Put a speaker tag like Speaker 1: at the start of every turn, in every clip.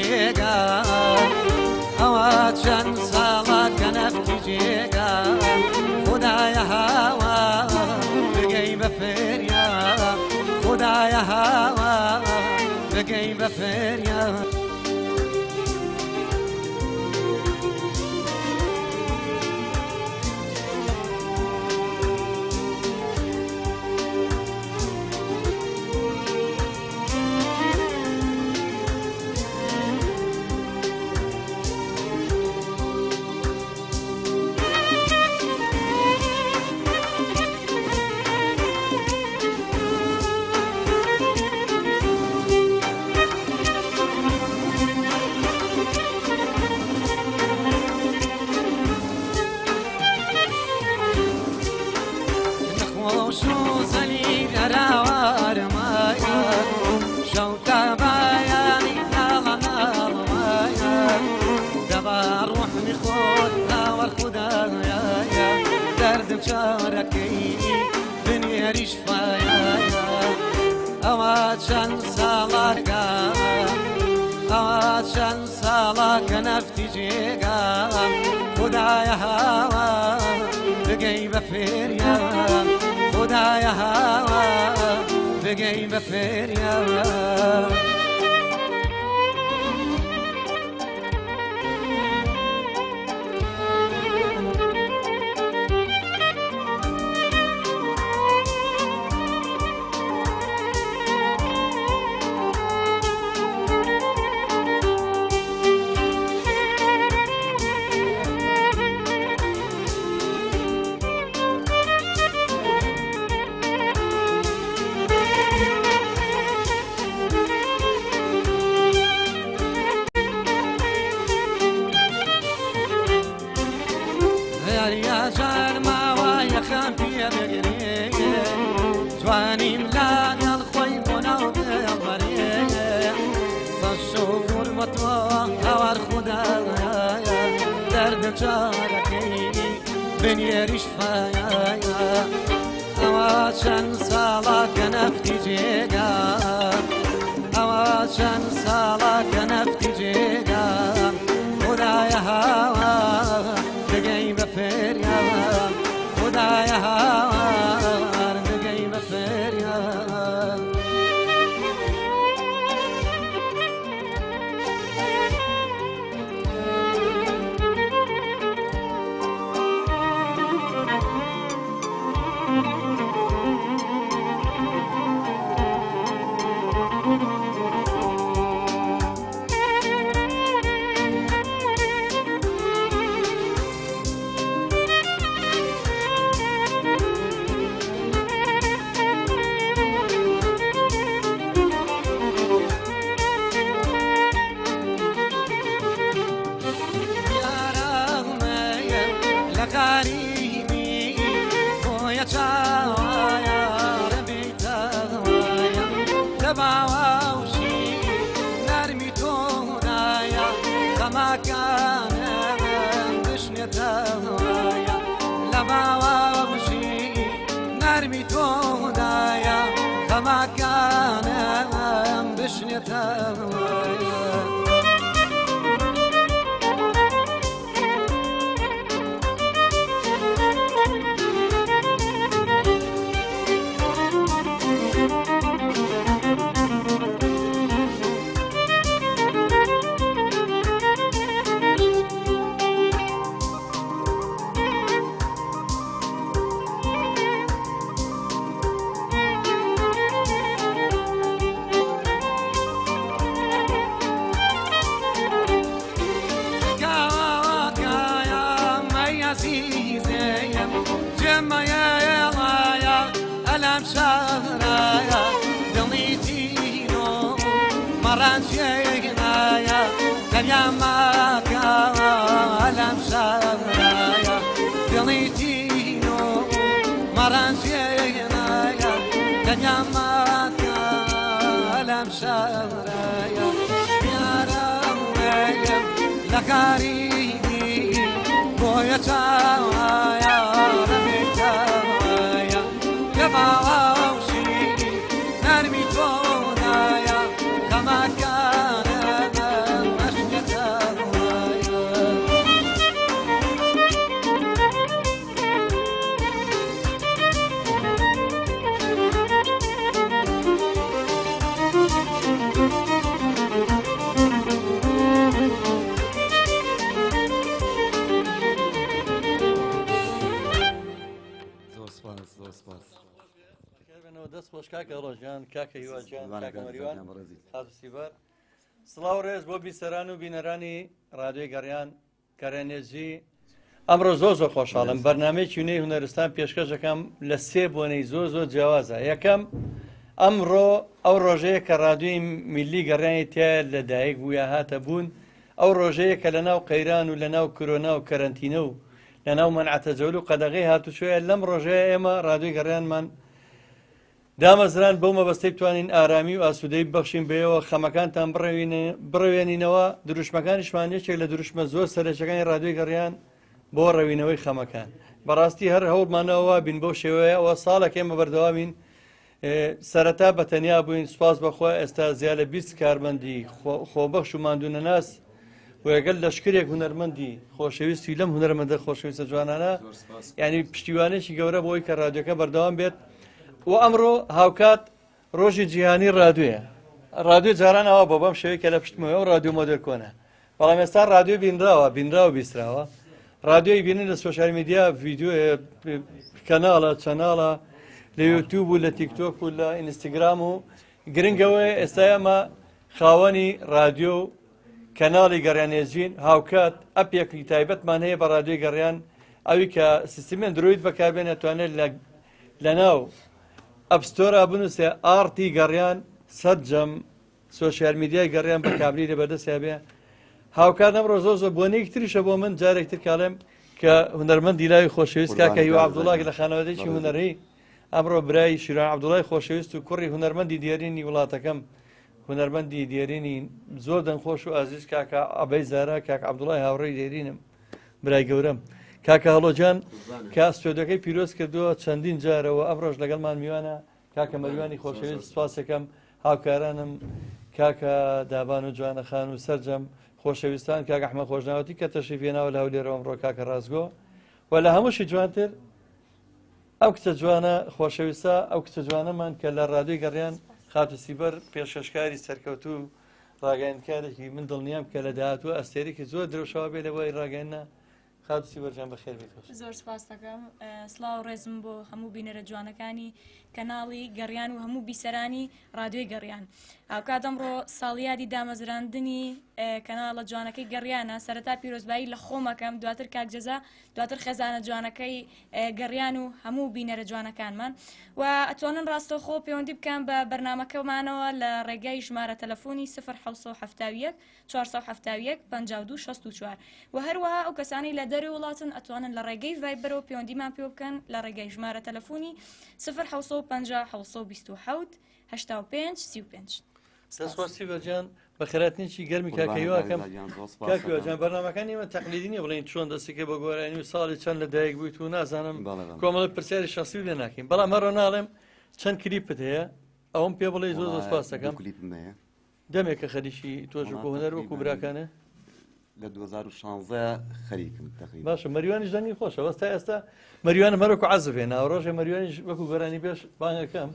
Speaker 1: جيقا هوا شن صالة كنفت جيقا خدايا هوا بقي بفريا خدايا هوا بقي بفريا شو زليل راوار مايا شوكا باياني نالا نالا مايا دبا روح نخود ناور خدايا درد بشاركي دنيا ريش فايا اوات شان سالاكا اوات شان سالاكا نفتي جيقا خدايا هوا بقي بفريا خدايا هوا بقي بفريا يا جار ما ويا خان في بقري جواني ملاد الخوي بنا وبالبري صشوف المطوى هوار خدايا درد جاركي بني ريش فايا اواشن صالك نفتي جيقا اواشن صالك نفتي جيقا خدايا هوا بقي بفريا خدايا هوا بقي بفريا غريبي ويا تشاويا ربي تغوايا تبعوشي نرمي تونايا كما كان بشني تغوايا لبعوشي نرمي تونايا كما كان بشني تغوايا جمع يا لايا ألم شهرايا دليتينو مران شيقنايا دنيا ماكا ألم شهرايا دليتينو مران شيقنايا دنيا ماكا ألم شهرايا يا رمي لكاريني بويا تاوايا نرمي تونايا كما كان
Speaker 2: کاکە هیواجیان کاکە مەریوان خاتوسیبەر سڵاو ڕێز بۆ بیسەران و بینەرانی ڕادیۆی گەڕیان کەرێنێزی ئەمڕۆ زۆر خۆشحاڵم بەرنامەیەکی نوێی هونەرستان پێشکەش دەکەم لە سێ بۆنەی زۆر جیاوازە یەکەم ئەمڕۆ ئەو ڕۆژەیە کە ڕادیۆی میلی گەڕیانی تایە لەدایک بوو یا هاتە بوون ئەو ڕۆژەیە کە لەناو قەیران و لەناو کۆرۆنا و کەرەنتینە و لەناو مەنعەتە جەول و قەدەغەی هاتوچۆیە لەم ڕۆژەیە ئێمە ڕادیۆی گەڕیانمان دامەزران بەو مەبەستەی بتوانین ئارامی و ئاسوودەی ببەخشین بێەوە خەمەکانتان بڕەوێنینەوە دروشمەکانیشمان یەکێک لە دروشمە زۆر سەرچەکانی ڕادیۆی گەڕیان بۆ ڕەوینەوەی خەمەکان بەڕاستی هەر هەوڵمانەوە بین بەو شێوەیە ئەوە ساڵێک ئێمە بەردەوامین سەرەتا بەتەنیا بووین سوپاس بەخوا ئێستا زیاد لە 20 کارمەندی خۆبەخش و ماندوونەناس و لەگەڵ لەشکرێک هونەرمەندی خۆشەویستی لەم هونەرمەندە خۆشەویستە جوانانە یعنی پشتیوانێکی گەورە بۆی کە ڕادیۆکە بەردەوام بێت و ئەمڕۆ هاوکات ڕۆژی جیهانی ڕادیۆیە ڕادیۆ جاران ئەوە بۆ بەم شێوەیە کە لە پشتمەوە و ڕادیۆ مۆدێر کۆنە بەڵام ئێستا ڕادیۆ بینراوە بیستراوە ڕادیۆی بینن لە سۆشیال میدیا ڤیدیۆ کەناڵە چەناڵە لە یوتیوب و لە تیکتۆک و لە ئینستاگرام و گرنگەوەی ئێستا ئەمە خاوەنی ڕادیۆ و کەناڵی گەڕیانێژین هاوکات ئەپێکی تایبەتمان هەیە بە ڕادیۆی گەڕیان ئەوی کە سیستمی ئەندروید بەکاربێن ئەتوانێت لەناو ئەپستۆرە بنووسێ ئارتی گەڕیان سەرجەم سۆشیال میدیای گەڕیان بە کابلی لە بەردەستیا بێ هاوکات ئەمڕۆ زۆر بۆنەیەکی تریشە بۆ من جارێکتر کاڵێم کە هونەرمەندی لاوی خۆشەویست کاکە هیوا عەبدوڵڵا لە خانەوادەیەکی هونەری ئەمڕۆ برای شیران عەبدوڵڵای خۆشەویست و کوڕی هونەرمەندی دیێرینی وڵاتەکەم هونەرمەندی دیێرینی زۆر دەنگخۆش و ئازیز کاکە ئەبەی زارا کاکە عەبدوڵڵای هاوڕێی دیێرینم برای گەورەم کاکە هەڵۆجان کە سوێدەکەی پیرۆز کردووە چەندین جارەوە ئەمڕۆژ لەگەڵمان میوانە کاکە مەریوانی خۆشەویست سوپاسەکەم هاوکارانم کاکە دابان و جوانەخان و سەرجەم خۆشەویستان کاکە ئەحمەد خۆشناوەتی کە تەشریف هێناوە لە هەولێرەوە ئەمڕۆ کاکە ڕازگۆ و لە هەمووشی جوانتر ئەو کچە جوانە خۆشەویستە ئەو کچە جوانەمان کە لە ڕادیۆی گەڕیان خاتوسیبەر پێشکەشکاری سەرکەوتوو ڕاگەیاندکارێکی من دڵنیام کە لە داهاتووە ئەستێرێکی زۆر درێژەوە بێ لەوەی ڕاگەیاندنا خاتوسیبەرجان بەخێر بێت
Speaker 3: زۆر سپاس دەکەم سڵاو ڕێزم بۆ هەموو بینەرە جوانەکانی کەناڵی گەڕیان و هەموو بیسەرانی ڕادیۆی گەڕیان هاوکات ئەمڕۆ ساڵیادی دامەزراندنی کەناڵە جوانەکەی گەڕیانە سەرەتا پیرۆزبایی لە خۆمەکەم دواتر کاکجەزا دواتر خێزانە جوانەکەی گەڕیان و هەموو بینەرە جوانەکانمان و ئەتوانن ڕاستەوخۆ پەیوەندی بکەم بە بەرنامەکەمانەوە لە ڕێگای ژمارە تەلەفۆنی 070 471 52 64 و هەروەها ئەو کەسانی لە دەروی وڵاتن ئەتوانن لە ڕێگەی ڤایبەرەوە پەیوەندیمان پێ بکەن لە ڕێگای ژمارە تەلەفۆنی 0
Speaker 2: دەستخواستی بەرجان بە خێراتنیی گەرمی کاکەیواکەم کاکەوەجان بەرنامەکانی ئمە تەقلیدی بڵین چۆن دەستێکە بە گۆرانی و ساڵی چەند لە دایک بوویت و نازانم کۆمەڵە پرسیاری شخصی لێ ناکەین بەڵام هەڕۆ ناڵێم چەند کلیپت هەیە ئەوم پێ بڵێ زۆر سپاس دەکەم دەمێکە خەریکی تۆش بۆ هونەر وەکو براکانە
Speaker 4: لە 2016 خەریکم تقریبا
Speaker 2: باشە مەریوانیش دەنگی خۆشە وەستا ئێستا مەریوانە مەرۆکو عەزب هێنا ڕۆژێ مەریوانیش وەکو گۆرانی پێش بانگەکەم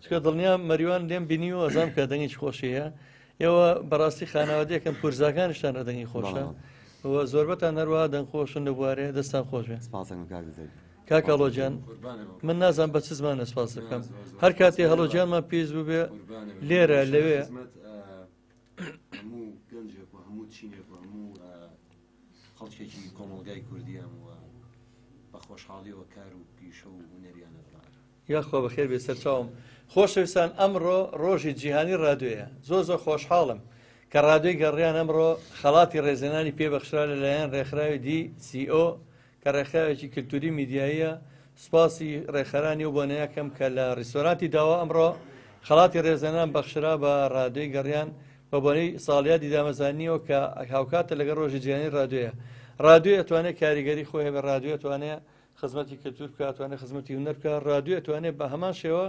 Speaker 2: چکە دڵنیام مەریوان لێم بینی و ئەزام کە دەنگی خۆشیە ئێوە بەڕاستی خانەوادەیەکەم پورزاکانشتان لە دەنگی خۆشە زۆربەتان هەروەها دەنگ خۆشن لە بوارێ دەستان خۆش بێ کاکە هەڵۆجان من نازان بە چ زمانە سپاس دەکەم هەر کاتێ هەڵۆجانمان پێیز بووبێ لێرە لەوێ
Speaker 4: هەموو گەنجێک و هەموو چینێک و هەموو خەڵکێکی کۆمەڵگای کوردیان و بە خۆشحاڵیەوە کار و پیشە و هونەریانە
Speaker 2: یاخوا بەخێر بێ سەرچاوم خۆشەویستان ئەمڕۆ ڕۆژی جیهانی ڕادیۆیە زۆر خۆشحاڵم کە ڕادیۆی گەڕیان ئەمڕۆ خەڵاتی ڕێزێنانی پێبەخشرا لەلایەن ڕێکخراوی DCO کە ڕێکخراوێکی کلتوری میدیاییە سپاسی ڕێکخەرانی و بۆنەیەکەم کە لە ڕیستۆرانتی داوا ئەمڕۆ خەڵاتی ڕێزێنان بەخشرا بە ڕادیۆی گەڕیان بە بۆنەی ساڵیادی دامەزانیەوە کە هاوکاتە لەگەڵ ڕۆژی جیهانی ڕادیۆیە ڕادیۆ ئەتوانێت کاریگەری خۆی بە ڕادیۆ ئەتوانێت خزمەتی کلتور بکات ئەتوانێت خزمەتی هونەر بکات ڕادیۆ ئەتوانێت بە هەمان شێوە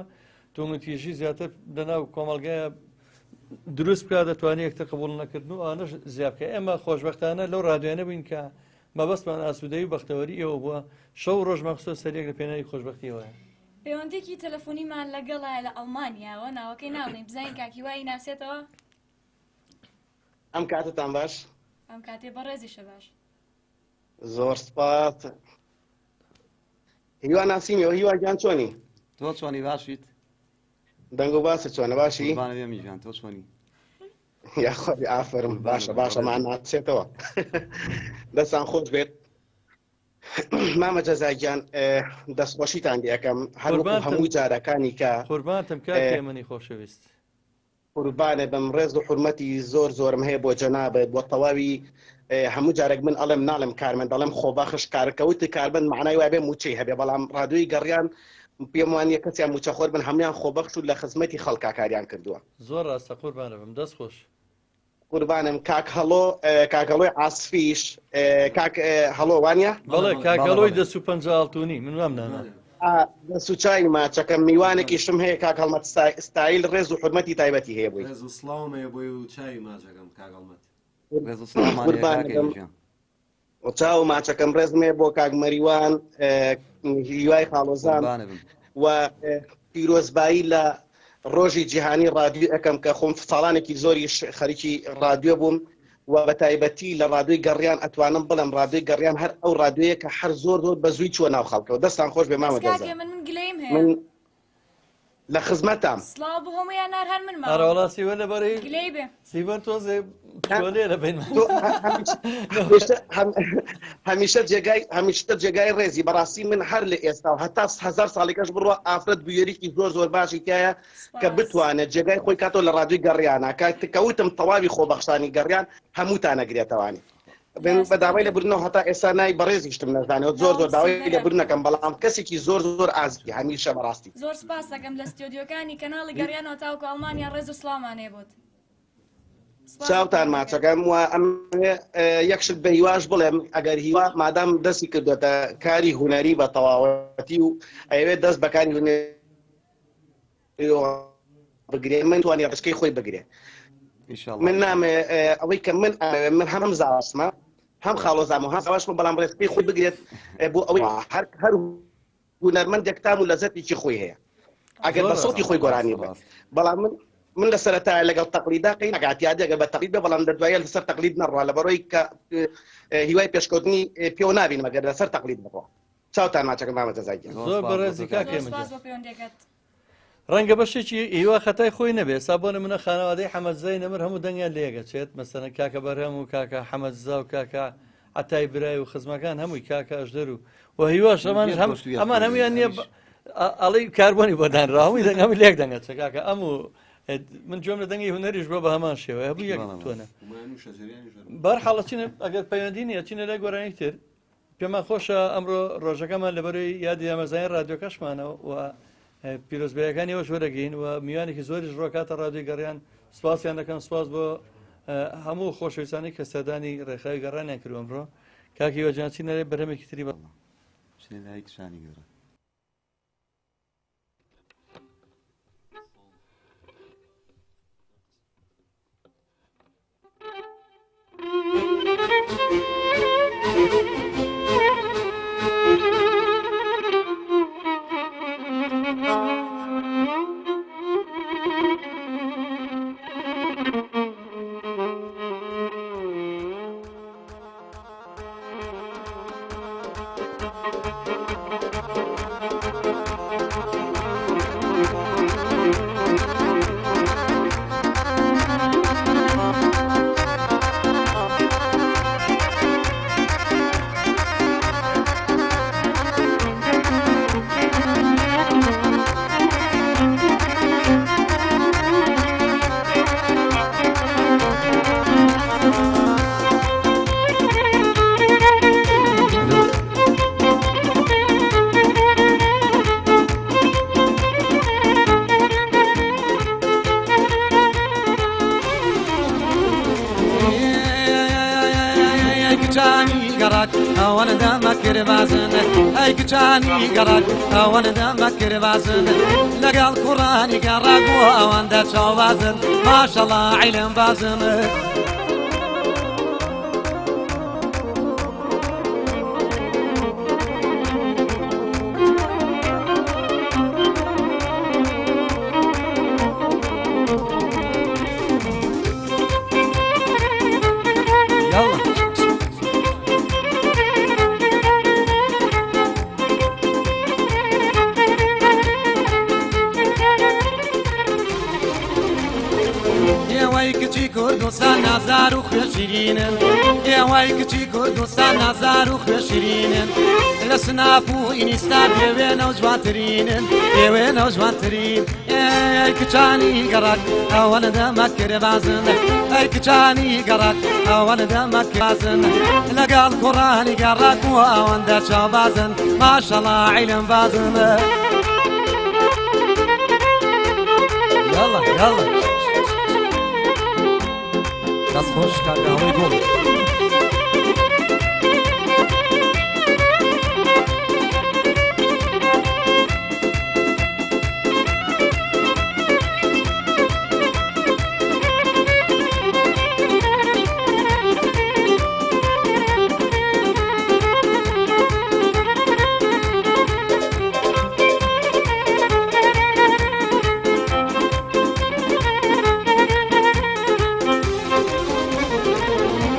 Speaker 2: تۆمەتیژی زیاتر لەناو کۆمەڵگایە دروست بکات دەتوانێت یەکتر قبوڵ نەکردن و ئانەش زیاد بکە ئێمە خۆشبەختانە لەو ڕادیۆیانە بووین کە مەبەستمان ئاسوودەی و بەختەوەری ئێوە بووە شەو ڕۆژ مەخسوس سەرێک لە پێناوی خۆشبەختیەوەیە
Speaker 3: پەیوەندێکی تەلەفۆنیمان لەگەڵایە لە ئەڵمانیاوە ناوەکەی ناڵێن بزانین کاکیوایی ناسێتەوە
Speaker 5: ئەم کاتتان باش
Speaker 3: ئەم کاتێ بەڕێزیشە باش
Speaker 5: زۆر سپاس هیوا ناسیمیەوە هیوا گیان چۆنی
Speaker 4: تۆ چۆنی باشیت
Speaker 5: دەنگ و باسە چۆنە باشی
Speaker 1: قوربانە بێ میژان تۆ چۆنی
Speaker 5: یاخۆی ئافرم باشە باشەمان ناچێتەوە دەستان خۆش بێت مامە جەزایگیان دەستخۆشیتان دیەکەم هەروەکو هەموو جارەکانی کە
Speaker 2: قوربانتم کاکێ منی خۆشەویست
Speaker 5: قوربانێ بم ڕێز و حورمەتی زۆر زۆرم هەیە بۆ جەنابێت بۆ تەواوی هەموو جارێک من ئەڵێم ناڵم کارمەند دەڵێم خۆبەخش کارکەوتی کاربند معنای وای بێ موچەی هەبێ بەڵام ڕادیۆی گەڕیان پێم وانە کەسیان موچەخۆر بن هەمویان خۆبەخش و لە خزمەتی خەڵکا کاریان کردووە
Speaker 2: زۆر ڕاستە قوربانە بم دەست خۆش
Speaker 5: قوربانم کاک هەڵۆ کاکەڵۆی عاسفیش کاک هەڵۆ وانە
Speaker 2: بەڵێ کاکەڵۆی 250 من وام نانە
Speaker 5: سوچای ماچەکەم میوانێکی شم هەیە کاک هەڵمەت ستایل ڕێز و حرمەتی تایبەتی هەیە بووی
Speaker 4: ڕێز و سڵاومەیە بۆی و چاوی ماچەکەم کاگەڵمەت
Speaker 1: ڕێز و سڵامانی کاکە میژان
Speaker 5: چاو ماچەکەم ڕێزمێ بۆ کاک مەریوان هیوای خاڵۆزان
Speaker 1: قوربانە بم
Speaker 5: پیرۆزبایی لە ڕۆژی جیهانی ڕادیۆ ئەەکەم کە خۆم ساڵانێکی زۆری خەریکی ڕادیۆ بووم و بە تایبەتی لە ڕادیۆی گەڕیان ئەتوانم بڵم ڕادیۆی گەڕیان هەر ئەو ڕادیۆیە کە هەر زۆر زۆر بە زووی چوە ناو خەڵکەوە دەستان خۆش بێ مامە
Speaker 3: کاکێ من گلەیم هەیە
Speaker 5: من لە خزمەتام
Speaker 3: سڵاو بۆ هەموویان نار هەر من
Speaker 2: ئەرەوەڵا سیوە لەبەرەی
Speaker 3: گلەی بێ
Speaker 2: سیوەر تۆزێ چۆلێ لە بین
Speaker 5: هەمیشە جێگای ڕێزی بەڕاستی من هەر لە ئێستا و هەتا 1000 ساڵێکەش بڕوە ئافرەت بویەریکی زۆر زۆر باشی تایە کە بتوانێت جێگای خۆی کاتۆ لە ڕادیۆی گەڕیانە کەوتم تەواوی خۆبەخشانی گەڕیان هەمووتان نەگرێتەوانی بە داوای لە برنەوە هەتا ئێستا نای بەڕێزیشتم نەزانێت زۆر زۆر داوای لە برنەکەم بەڵام کەسێکی زۆر زۆر ئازی هەمیشە بەڕاستی
Speaker 3: زۆر سپاس دەکەم لە ستۆدیۆکانی کەناڵی گەڕیانەوە تاوکو ئەڵمانیا ڕێز و سڵامانێ بۆت
Speaker 5: چاوتان ماچەکەم و ئەم یەکشت بە هیواش بڵێم ئەگەر هیوا مادام دەستی کردوێتە کاری هوەری بە تەواوەتی و ئەوێت دەست بەکاری هوەری بگرێ من توانی ڕشکەی خۆی بگرێ من نامێ ئەوەی کە من هەم زاوەسمە هەم خاڵۆزام و هەم زاوەشمە بەڵام ڕێزەکەی خۆی بگرێت بۆ ئەوەی هەر هونەرمەندێکتام و لەزەتێکی خۆی هەیە ئەگەر بە سەوتی خۆی گۆرانی بێت بەڵام من لە سەرەتای لەگەڵ تەقلیداقی نەگاتیادێگە بە تەقلید بێ بەڵام دەدوایە لەسەر تەقلید نەڕوا لە بەرۆی کە هیوای پێشکەوتنی پێ نابین مەگەر لەسەر تەقلید بڕۆ چاوتان ماچەکەم مامە جەزایگیان
Speaker 2: زۆر بەڕێزی کاکێ من
Speaker 3: سپاس بۆ پەیوەندیەکەت
Speaker 2: ڕەنگە بەشێکی هیوا خەتای خۆی نەبێ سابۆنە منە خانەوادەی حەمەدزای نەمر هەموو دەنگیان لێگەچێت مەسەنە کاکە بەرهەم و کاکە حەمەدزا و کاکە عەتای برای و خزمەکان هەمووی کاکە ئەژدەر و هیواش ئەمان هەمویان نییە ئەڵی کاربوونی بۆدانرا هەمووی دەنگ هەمووی لێک دەنگەچ کاکە ئەموو من جۆم لە دەنگی هوەریش بۆ بە هەمان شێوە هەبوو یەک تۆنە بەرحاڵە چینە ئەگەر پەیوەندی نیە چینە لای گۆرانی تر پێمان خۆشە ئەمڕۆ ڕۆژەکەمان لەبەرەوەی یادی ئامەزانی ڕادیۆکەشمانەوە و پیرۆزبەیەکانیەوە شۆرەگەین و میوانێکی زۆریش ڕۆکاتە ڕادیۆی گەڕیان سوپاسیان دەکەم سوپاس بۆ هەموو خۆشەویستانی کە سەردانی ڕێکخراوی گەڕانیان کردو ئەمڕۆ کاکی وەجان چینەرێ بەرهەمێکی تری بە
Speaker 1: شانی گەورە ئەوەنە دەمەکرد بازن ئەی کچانی گەڕات ئەوەنە دەمەکرد بازن لەگەڵ کوڕانی گەڕا بۆ ئەوەندە چاوازن ماشەڵڵا عیلم بازن ئێوەی کچی کوردستان نازار و خوێشیرینن ئێوەی کچی کوردستان نازار و خوێشیرینن لە سناپ و ئینستا دەوێنە و جوانترینن دەوێنە و جوانترین ئەی کچانی گەڕک ئەوەنە دەمەکرێ بازن ئەی کچانی گەڕک ئەوەنە دەمەکرێ بازن لەگەڵ کوڕانی گەڕک و ئەوەندە چاوبازن ماشەڵڵا عیلم بازن يلا يلا دست خوش کرده هوی گل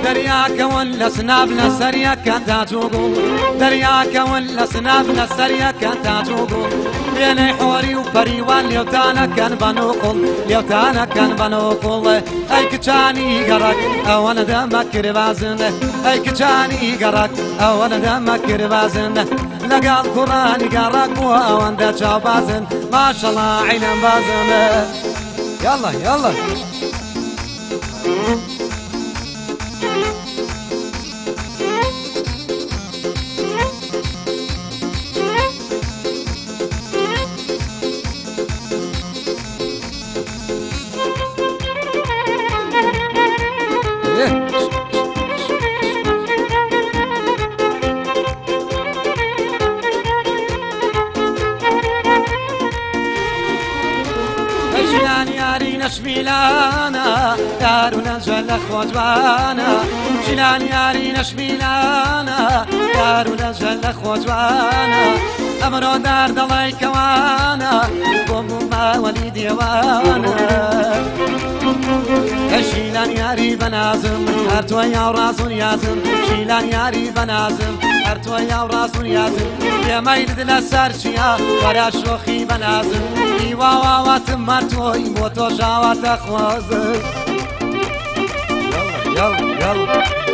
Speaker 1: دەریاکەون لە سناب لە سەریەکە تاجوگوڵ دەریاکەون لە سناب لە سەریەکە تاجوگوڵ وێنەی حۆری و پەریوان لێوتانەکەن بەنووقڵ لێوتانەکەن بەنووقڵ ئەی کچانی گەڕک ئەوەنە دەمەکرێ بازن ئەی کچانی گەڕک ئەوەنە دەمەکرێ بازن لەگەڵ کوڕانی گەڕک بووە ئەوەندە چاوبازن ماشەڵڵا عیلم بازن يلا يلا نشمیلانا دارون جل خواجوانا جلان یاری نشمیلانا دارون جل خواجوانا امرو دار دلای کوانا بوم ما ولی دیوانا شیلان یاری بنازم هر تو یا رازون یازم شیلان یاری بنازم هر تو یا رازون یازم یه میل دل سرچیا ورا شوخی بنازم ایواوات مرتوی موتو جوات خوازم يلا يلا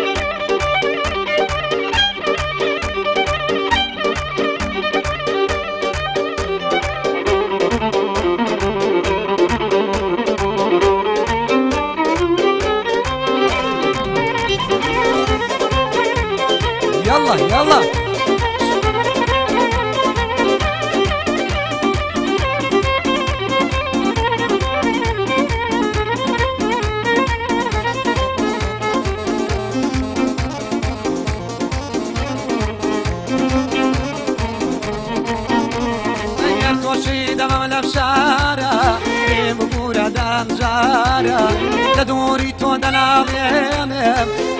Speaker 1: يلا يلا شارع بمورا دام جارع لدوري تو دلاليم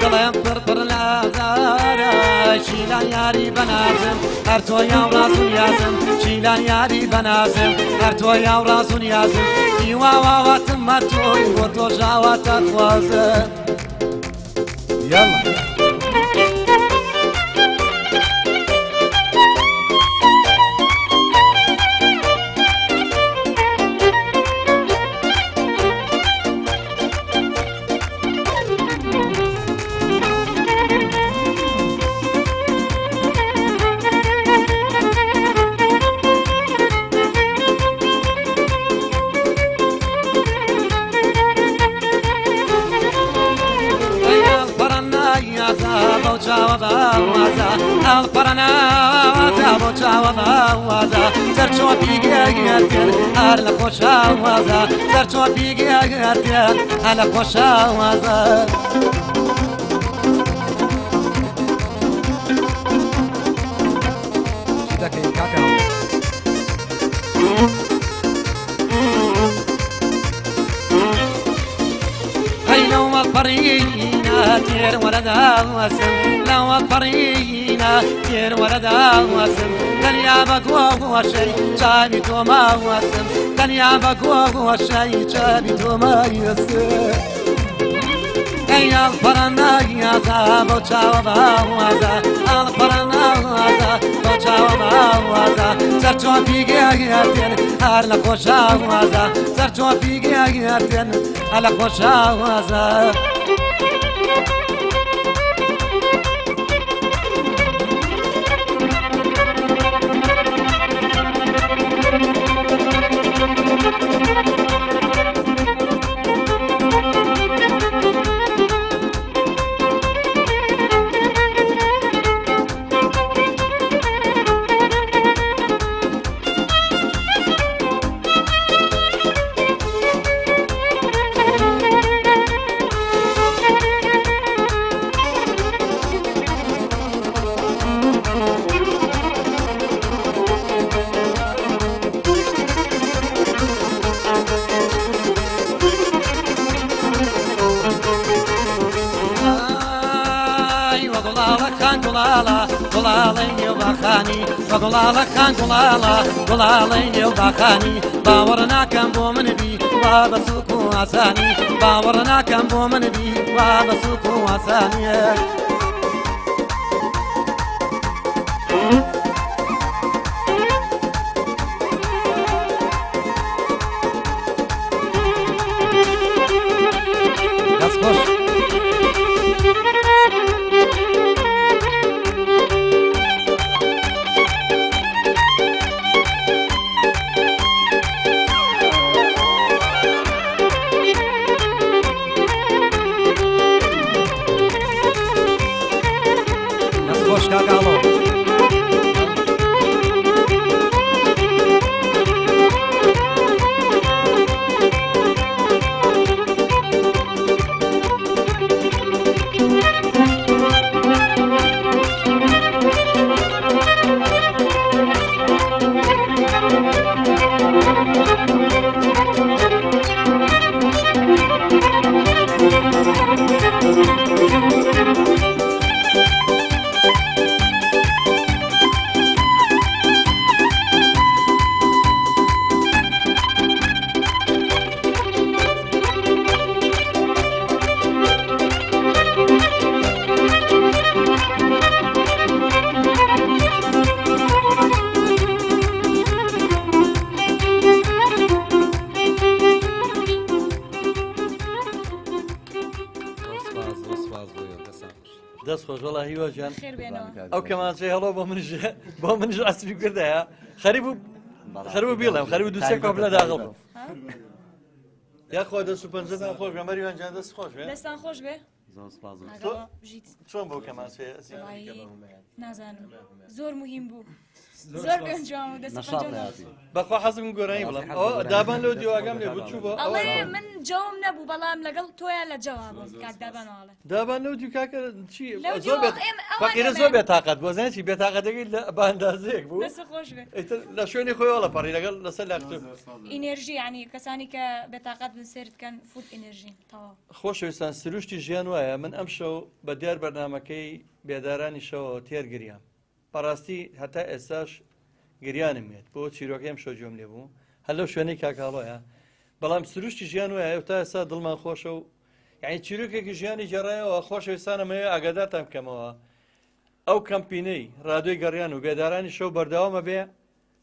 Speaker 1: دلم فرفر لازارع شيلان ياري بنازم هرتو يا ورازون يازم شيلان ياري بنازم هرتو يا ورازون يازم ايوا وات مرتوي وتو جاوات خوازم يلا القرنا تابو جاوا وازا سرچو بیگیاتن هر لخوشا وازا سرچو بیگیاتن هر لخوشا وازا فرينا تير ولدا واسم لو فرينا تير ولدا واسم دنيا بقوا شيء شابي تو ما واسم دنيا بقوا شيء شابي تو ما يسر اي الفرنا يا زابو تشاوا وازا الفرنا وازا خوشا وازا سرچو پیگیاتن هر خوشا وازا سرچو پیگیاتن هر خوشا وازا گڵاڵە خان گوڵاڵەی باخانی باوەڕ ناکەم بۆ منبی وا بە سووک و ئاسانی باوەڕ ناکەم بۆ منبی وا بە سووک و ئاسانیە دەست خۆش وەڵا هیواژیان ئەو کەمانچەی هەڵۆ بۆ منش ئەسبی کردەیە خەریبوو بیڵێم خەریبوو دووسێ کۆپلە داغڵ بوو یاخوا دەست و پەنجەتان خۆش بێ مەریوانجان دەست خۆش بێ
Speaker 3: دەستان خۆش بێ
Speaker 2: چۆن بۆ کەمانچێ
Speaker 3: نازانم زۆر مهم بوو زۆر گەنجام و دەست
Speaker 2: بەخوا حەزم گۆرانی بڵم ئەوە دابان لەو دیواگەم لێ بچوو بۆ
Speaker 3: ئەڵێ من جەوم نەبوو بەڵام لەگەڵ تۆیان لە جەوابم کاک دابانواڵێ
Speaker 2: دابان لەو دیو کاکە چی فەقیرە زۆر بێتاقەت بۆ زانێ چی بێتاقەتەکەی لە باندازەیەک بوو
Speaker 3: دەست خۆش بێ
Speaker 2: لە شوێنی خۆی وەڵە پەڕی لەگەڵ لەسەر لاکتۆب
Speaker 3: ئینێرژی ینی کەسانی کە بێتاقەت بن سێردکەن فوت ئینێرژین تەواو
Speaker 2: خۆشەویستان سروشتی ژیان وایە من ئەم شەو بە دیار بەرنامەکەی بێدارانی شەوە تێرگریام بەڕاستی هەتا ئێستاش گریانم مێت بۆ چیرۆکەم شۆ جۆم لێ بوو هەر لەو شوێنەی کاکاڵۆیە بەڵام سروشتی ژیان وایە تا ئێستا دڵمان خۆشە و یعنی چیرۆکێکی ژیانی جێڕایەوە خۆشەویستانەمەوێ ئاگادارتان بکەمەوە ئەو کەمپینەی ڕادیۆی گەڕیان و بێدارانی شەو بەردەوامە بێ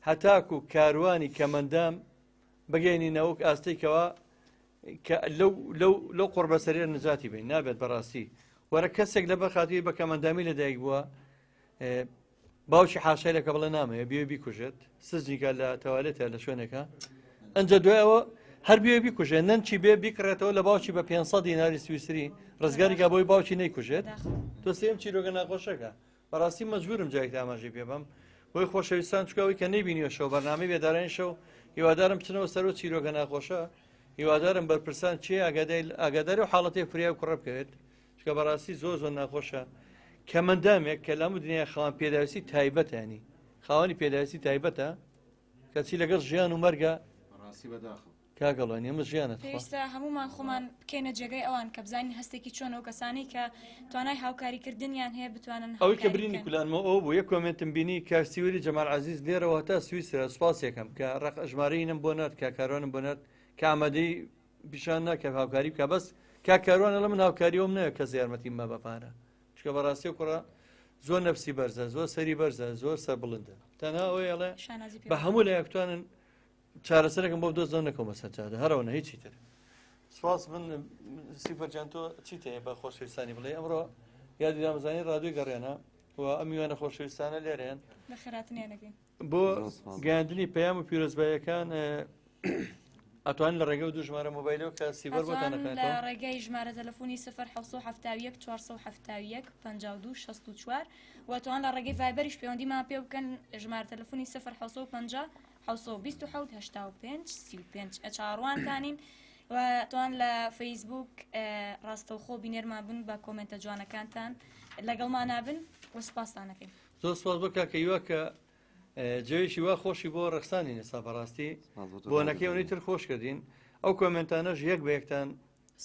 Speaker 2: هەتاکو و کاروانی کەمەندام بگەینینەوە ئاستەیکەوە لەو قوربەسەریە نجاتی بین نابێت بەڕاستی وەرە کەسێک لە بەخاتی بە کەمەندامی لەدایک بووە باوکی حاشای لەکە بڵێ نامەیە بێ بیکوژێت سزیکە لە تەوالێتە لە شوێنێکە ئەنجە دوایەوە هەر بێ بیکوژێت نەنچی بێ بیکڕێتەوە لە باوکی بە 500 دیناری سویسری ڕزگاریکە بۆی باوکی نەیکوژێت تۆ سێم چیرۆگە ناخۆشەکە بەڕاستی مەجبورم جایێک ئاماژەی پێ بەم بۆی خۆشەویستان چکەوەی کە نەیبینیوە شەو بەرنامەی بێدارانی شەو هیوادارم بچنەوە سەر و چیرۆگە ناخۆشە هیوادارم بەرپرسان چی ئاگاداری و حاڵەتی فریا و کوڕە بکەوێت چکە بەڕاستی زۆر ناخۆشە کەمەندامێک کە لەم دنیا خاوەن پێداویستی تایبەتە ینی خاوەنی پێداویستی تایبەتە کەچی لەگەڵ ژیان و مەرگە کاگەڵێن ئێمە ژیانە
Speaker 3: پێویستە هەمومان خۆمان بکەینە جێگەی ئەوان کە بزانین هەستێکی چۆنەوە کەسانی کە توانای هاوکاریکردنیان هەیە بتوانن
Speaker 2: ئەوەی کە برینی کولانمە ئەو بوو یەک کۆمنتم بینی کارسیوەری جەمال عەزیز لێرەوە هەتا سویسرە سوپاس یەکەم کە ژمارەینم بۆ نات کاکارۆنم بۆ نات کە ئامادەی پیشان ناکە هاوکاری بکە بەس کاکارۆنە لە من هاوکاریەوەم نەیە کە زیارمەتیم مە بەپارە چکە بەڕاستی و کوڕە زۆر نەفسی بەرزە زۆر سەری بەرزە زۆر سەر بڵندە تەنها ئەوەی ئەڵێ
Speaker 3: شانازی پێ
Speaker 2: بە هەموو لە یەکتوانن چارەسەرەکەم بۆ دۆست نەکەمە سەرچادە هەرەوەنە هیچی تر سپاس من سیفەرجان تۆ چیت هەیە بە خۆشەویستانی بڵێ ئەمڕۆ یادی دامەزانی ڕادیۆی گەڕێنە و ئەم میوانە خۆشەویستانە لێرەیەن
Speaker 3: بە خێراتنیانەکەین
Speaker 2: بۆ گەیاندنی پەیام و پیرۆزبایەکان ئەتوانن لە ڕێگە و دوو ژمارە مۆبایلەوە کە سیڤەر بۆتان
Speaker 3: لە
Speaker 2: نەکاتەوە
Speaker 3: ڕێگەی ژمارە تەلەفۆنی 070 471 52 64 واتوان لە ڕێگەی ڤایبەریش پەیوەندیمان پێ بکەن ژمارە تەلەفۆنی 050 728 85 35 ئەچاڕوانتانین و توان لە فەیسبوک ڕاستەوخۆ بینێرمان بن بە کۆمنتە جوانەکانتان لەگەڵمان نابن و سپاسانەکەین
Speaker 2: زۆر سپاس بۆ کاکەیوە کە جێویشی وا خۆشی بۆ ڕەخسانی نێسا بەڕاستی بۆنەکەی ئەوەی تر خۆش کردین ئەو کۆمنتانەش یەک بە یەکتان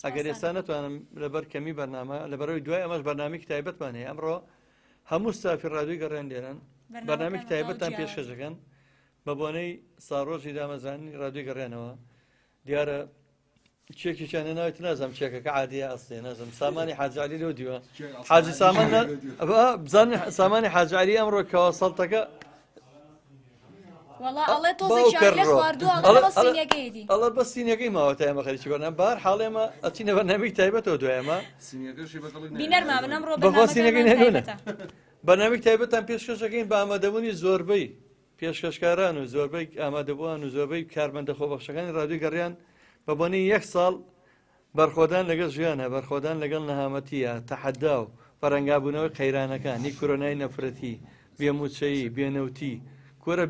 Speaker 2: ئەگەر ئێستا نەتوانم لەبەر کەمی بەرنامە لەبەرەوەی دوای ئەمەش بەرنامەی تایبەتمان هەیە ئەمڕۆ هەموو ستافی ڕادیۆی گەڕێن لێرن بەرنامەی تایبەتان پێشکەشەکەن بە بۆنەی ساڕۆژی دامەزانی ڕادیۆی گەڕێنەوە دیارە چێکیشانە ناوێت نازەم چێکەکە عادیە ئەستێ نازم سامانی حاجعلی لەو دیوە حاجی سامان بزانین سامانی حاجعلی ئەمڕۆ کەەوە سەڵتەکە ئەڵە بە سینەکەی ماوە تا ئێمە خەریکی بەرنامە بار حاڵ ئێمە ئەچینە بەرنامەی تایبەتەوە دوایەمە بەخوا سینەکەی نێنونە بەرنامەی تایبەتان پێشکەشەکەین بە ئامادەبوونی زۆربەی پێشکەشکاران و زۆربەی ئامادەبووان و زۆربەی کارمەندە خۆبەخشەکانی ڕادیۆی گەڕیان بە بۆنەی یەک ساڵ بەرخۆدان لەگەڵ ژیانە بەرخۆدان لەگەڵ نەهامەتیە تەحەدا و بەرەنگابوونەوەی قەیرانەکانی کۆرۆنای نەفرەتی بێموچەیی بێنەوتی کۆرە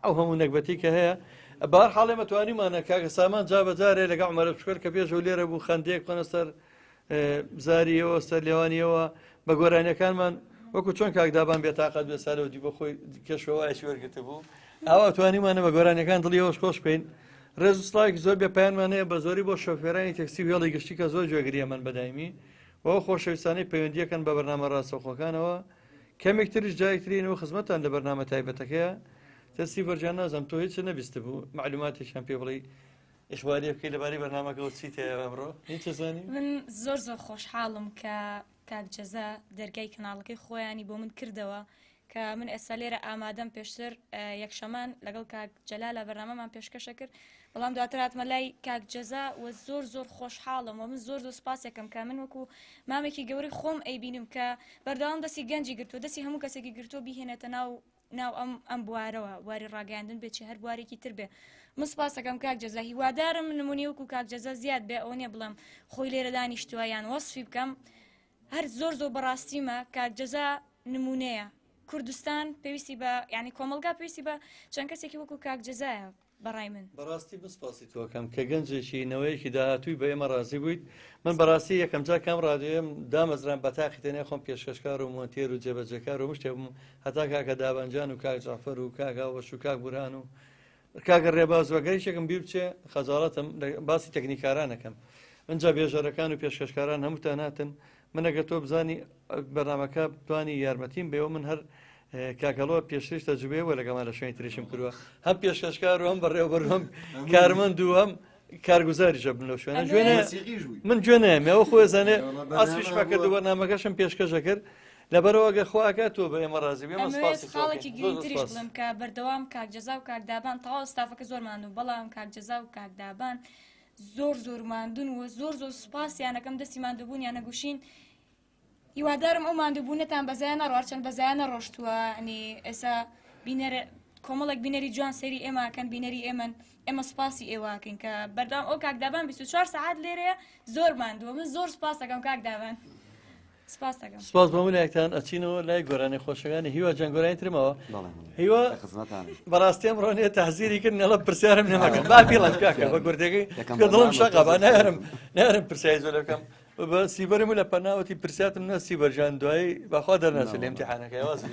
Speaker 2: ئەو هەموو نەکبەتی کە هەیە بەهەر حاڵێ مەتوانیمانە کاکە سامان جابەجارێ لەگەڵ عومەرە بچکۆر کە پێش و لێرە بوو خەندەیەک قەنە سەر زاریەوە سەر لێوانیەوە بە گۆرانیەکانمان وەکو چۆن کاکدابان بێتاقەت بێ سالەوە دی بۆ خۆی کێشەوەیشی وەرگتە بوو ئاوا توانیمانە بە گۆرانیەکان دڵیەوەش خۆش بکەین ڕێز و سڵاوێکی زۆر بێپیانمان هەیە بە زۆری بۆ شۆفێرانی تەکسی و هێڵی گشتی کە زۆر گوێگریەمان بەدایمی وەوە خۆشەویستانەی پەیوەندیەکەن بە بەرنامە ڕاستەوخۆکانەوە کەمێک تریش جایکترینەوە خزمەتان لە بەرنامە تایبەتەکەیە تەسی بەرجان نازم تۆ هیچ نەبیستە بوو معلوماتێکیان پێ بڵێ ئیخباری بکەی لەبارەی بەرنامەکەەوە چیت هەیە ئەمڕۆ هیچ زانی
Speaker 3: من زۆر زۆر خۆشحاڵم کە کاکجەزە دەرگای کەناڵەکەی خۆیانی بۆ من کردەوە کە من ئێستا لێرە ئامادەم پێشتر یەکشەمان لەگەڵ کاک جەلال لە بەرنامەمان پێشکەشە کرد بەڵام دواتر هاتمە لای کاک جەزا و زۆر زۆر خۆشحاڵم و من زۆر زۆر سپاسێکم کە من وەکو مامێکی گەوری خۆم ئەیبینم کە بەردەوام دەستی گەنجی گرتو دەستی هەموو کەسێکی گرتو بیهێنێتە ناو ئەم بوارەوە واری ڕاگەاندن بێت چی هەر بوارێکی تر بێ من سپاسەکەم کاک جەزا هیوادارم نمونی وەکو کاک جەزا زیاد بێ ئەوە نییە بڵێم خۆی لێرە دانیشتووە یان وەسفی بکەم هەر زۆر زۆر بەڕاستیمە کاک جەزا نمونەیە کوردستان پێویستی بە یعنی کۆمەلگا پێویستی بە چەند کەسێکی وەکو کاک جەزایە بەڕای من
Speaker 2: بەڕاستی بسپاسی تۆکەم کە گەنجێکی نەوەیەکی داهاتووی بە ئێمە ڕازی بوویت من بەڕاستی یەکەم جا کام ڕادیۆم دامەزران بە تاقی تەنیا خۆم پێشکەشکار و مۆنتێر و جێبەجەکار و شتێ بووم هەتا کاکە دابەنجان و کاک جعفەر و کاک ئاوەش و کاک بوران و کاکە ڕێباز وەگەریشێکم بیر بچێ خەجاڵەتم باسی تەکنیکارانەکەم اینجا بێژەرەکان و پێشکەشکاران هەمووتان هاتن من ئەگەر تۆ بزانی بەرنامەکە بتوانی یارمەتیم بێەوە من هەر کاکەڵۆ پێشتریش تەجوبێەوە لەگەڵمان لە شوێنی تریشم کردووە هەم پێشکەشکار و هەم بەڕێوەبەرهەم کارمەند و هەم کارگوزاریشە بن لەو شوێنە جوێنە من گوێنەیەمەوە خۆزانێ ئاسویش پاکرد وەرنامەکەشم پێشکەشە کرد لەبەرەوەگە خواکات تۆ بە ئێمە ڕازی بێمە
Speaker 3: خاڵێکی گرنگتریش بڵم کە بەردەوام کاک جەزا و کاکدابان تەواو ستافەکە زۆر ماندوو بەڵام کاک جەزا و کاکدابان زۆر ماندوون و زۆر سوپاسیانەکەم دەستی ماندووبوونیان نەگوشین هیوادارم ئەو ماندووبوونەتان بەزایانە ڕواچەند بەزایانە ڕۆشتووە ئەنی ئێستا کۆمەڵێک بینەری جوان سەری ئێماکەن بینەری ئێمە سپاسی ئێواکەین کە بەردام ئەو کاکدابان 24 ساعت لێرەیە زۆر ماندووە من زۆر سپاس دەکەم کاکدابان
Speaker 2: سپاس بۆ لایەکتان ئەچینەوە لای گۆرانی خۆشەکانی هیوا جەنگۆرانی ترمەوە هیوا بەڕاستی ئەمڕۆنێ تەحزیری کرد نەڵە پرسیارم نەمەکەم با پێڵم کاکە بە گوردەکەی کە دڵم شەقا با نارم پرسیاری زۆر دەکەم بە سیبەرم لە پەناوەتی پرسیاتم نە سیبەرجان دوایی بەخوا دەرنەچێت لە ئیمتیحانەکەی واسی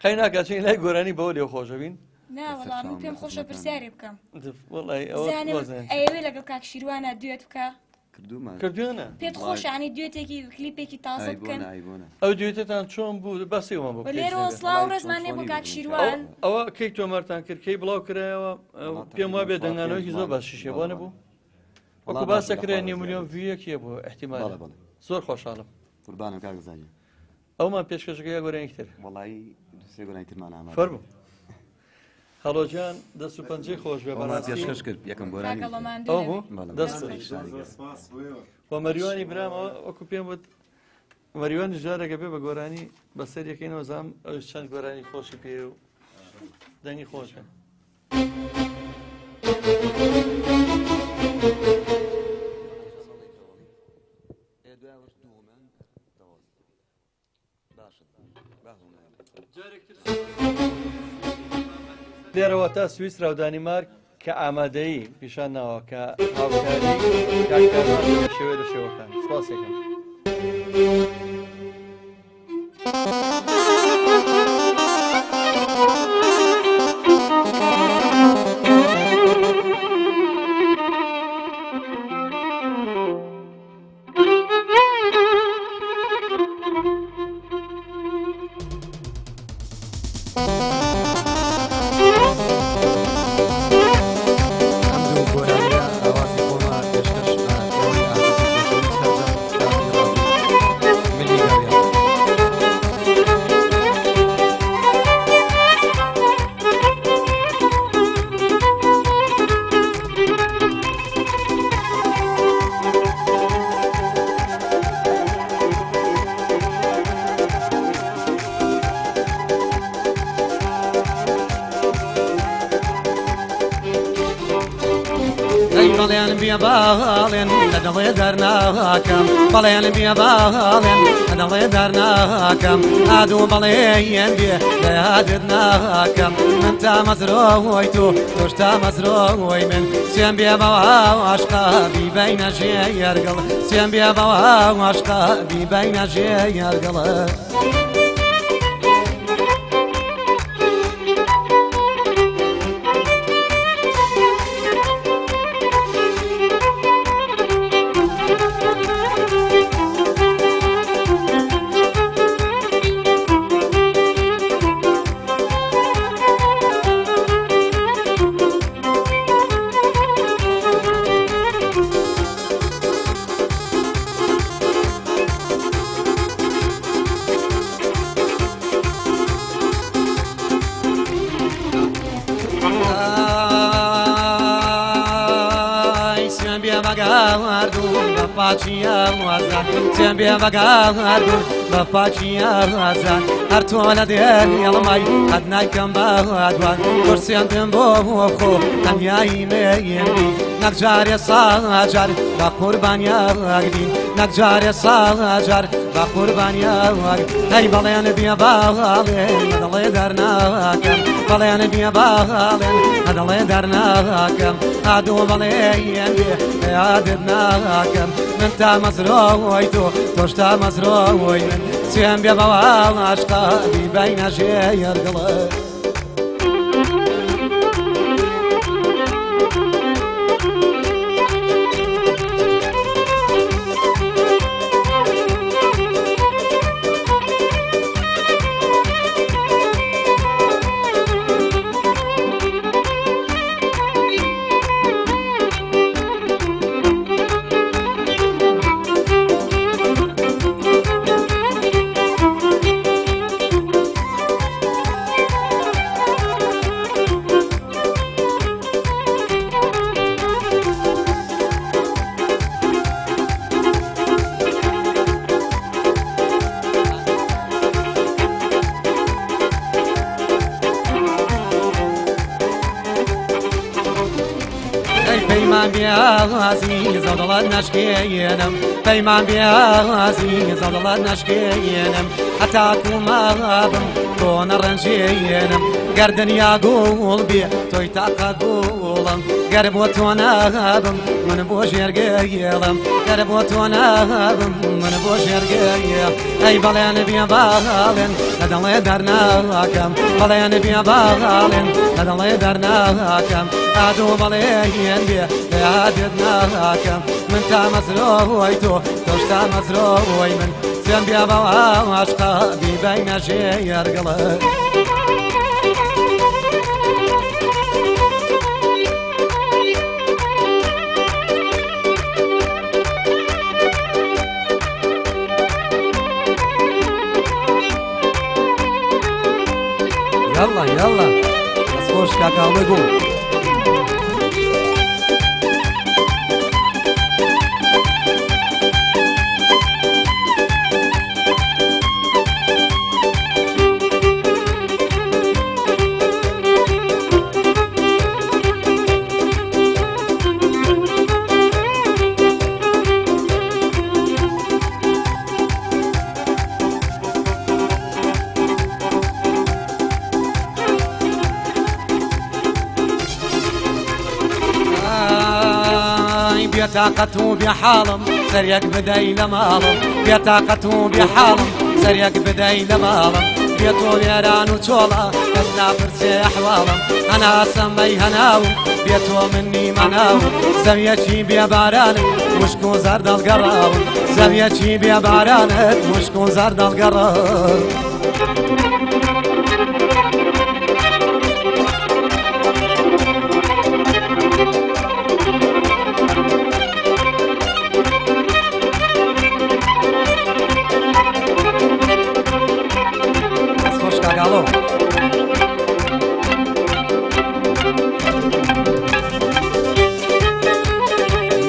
Speaker 2: قەی ناکاتچین لای گۆرانی بەوە لێو خۆشەبین
Speaker 3: ناوەڵام من پێم خۆشە پرسیاری بکەم
Speaker 2: ئەوێ
Speaker 3: لەگەڵ کاک شیروانە دوێت بکە
Speaker 2: کردوونە
Speaker 3: پێت خۆشانی دوێتێکی کلیپێکی تازە بکەن
Speaker 2: ئەو دوێتتان چۆن بوو بەسیەوە بوو
Speaker 3: لێرەوە سڵاو ڕێزمانێ بۆ کاک شیروان
Speaker 2: ئەوە کەی تۆمارتان کرد کەی بڵاو کرایەوە پێم وا بێ دەنگانەوەکی زۆر باشیشێ بۆ نەبوو وەکو باسەکرێ 1 ملیۆن ڤیەکیە بوو احتیمال زۆر خۆشحاڵم
Speaker 6: قوربانم کاکزانیە
Speaker 2: ئەومان پێشکەشەکە گۆرەیەکتر
Speaker 6: وڵی سێ گۆرانیترمان ئامادە
Speaker 2: فەرموو هەڵۆجیان دەست و پەنجەی خۆش بێ بەڕاستی
Speaker 6: پێشکەش کرد یەکەم گۆرانی
Speaker 2: ئەو بوو دەست بۆ مەریوانی برام وەکو پێم وت مەریوانی ژارێکە بێ بە گۆرانی بەسەر یەکەینەوە زام ئەو چەند گۆرانی خۆشی پێ و دەنگی خۆشە لێرەوە تا سویسرا و دانیمارک کە ئامادەیی پیشان ناوە کە هاوکاری کاکاران شێوە لە شێوەکان سپاسێکم
Speaker 1: بەڵێن بێ باڵێن لە دڵێ دەرناکەم بەڵێن بێ باڵێن لە دڵێ دەرناکەم ئادوو بەڵێن بێ لە یادت ناکەم من تا مەزرۆی تۆش تا مەزرۆی من سوێن بێ بەوا عاشقا بیبەینە ژێ یەرگڵ سوێن بێ بەوا عاشقا بیبەینە ژێ یەرگڵ سێن بێ بەگاردون بە پاچیە وازان هەر تۆ لە دێن هێڵمای قەت نایکەم بەوادوان کورسێندم بۆ خۆ تەنیایی مێنبی نەک جارێ ساجار بە قوربانیا واگبین نەک جارێ ساجار بە قوربانیا واگ هەی بەڵێن بێ باڵێن دڵێ دەرناکەم بەڵێن بێ باڵێن دڵێ دەرناکەم ئادوو بەڵێن بێ یادت ناکەم من تا مەزرۆی تۆش تا مەزرۆی من سوێن بێ بەوا عاشقا بیبەینە ژێ یەرگڵە پەیمان بیازی زەڵات نەشکێنم پەیمان بیازی زەڵات نەشکێنم هەتا کومابم تۆ نەڕەنجێنم گەردنیا گوڵ بێ تۆی تاقە گوڵم گەر بۆ تۆ نابم من بۆ ژێرگێڵم گەر بۆ تۆ نابم من بۆ ژێرگێ ئەی بەڵێن بێ باڵێن لە دڵێ دەرناکەم بەڵێن بێ باڵێن لە دڵێ دەرناکەم ئادوو بەڵێن بێ لە یادت ناکەم من تا مەزرۆی تۆش تا مەزرۆی من سوێن بێ بەوا عاشقا بیبەینە ژێ یەرگڵە يلا يلا بس خوش كاكا ويقول بيتاقته بحالم سريك بداي لمالم بيتاقته بحالم سريك بداي لمالم بيتو ليران وشولا كسنا فرسي احوالم انا سمي هناوم بيتو مني مناوم زويتي بيبارانك مشكو زرد القرار زويتي بيبارانك مشكو زرد القرار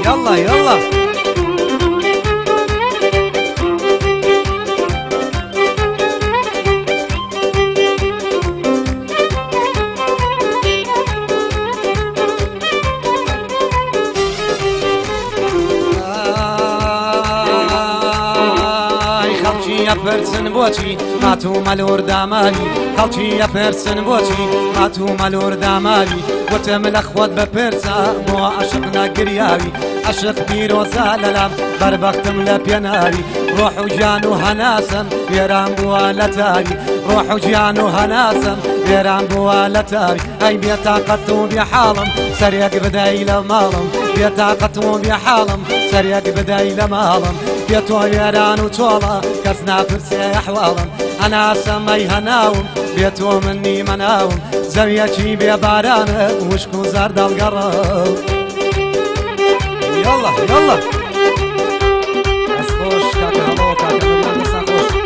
Speaker 1: يلا يلا پرسن بۆچی ماتوو مەلۆر داماری خەڵکی پرسن بۆچی ماتوو مەلۆر داماری وتم لە خۆت بپرسە بۆ عەشق نەگریاوی عەشق پیرۆزە لەلام بەربەختم لە پێناوی ڕۆح و گیان و هەناسم وێران بووە لە تاوی ڕۆح و گیان و هەناسم وێران بووە لە تاوی ئەی بێتاقەت و بێحاڵم سەرێک بدەی لە ماڵم بێتاقەت و بێحاڵم سەرێک بدەی لە ماڵم بێتۆ وێران و چۆڵە کەس ناپرسێ ئەحواڵم ئەنا سەمەی هەناوم بێتۆ منی مەناوم زەویەکی بێبارانە وشک و زەرد دەڵگەڕە يلا يلا بس خوش كاكا هلو كاكا مريان بس خوش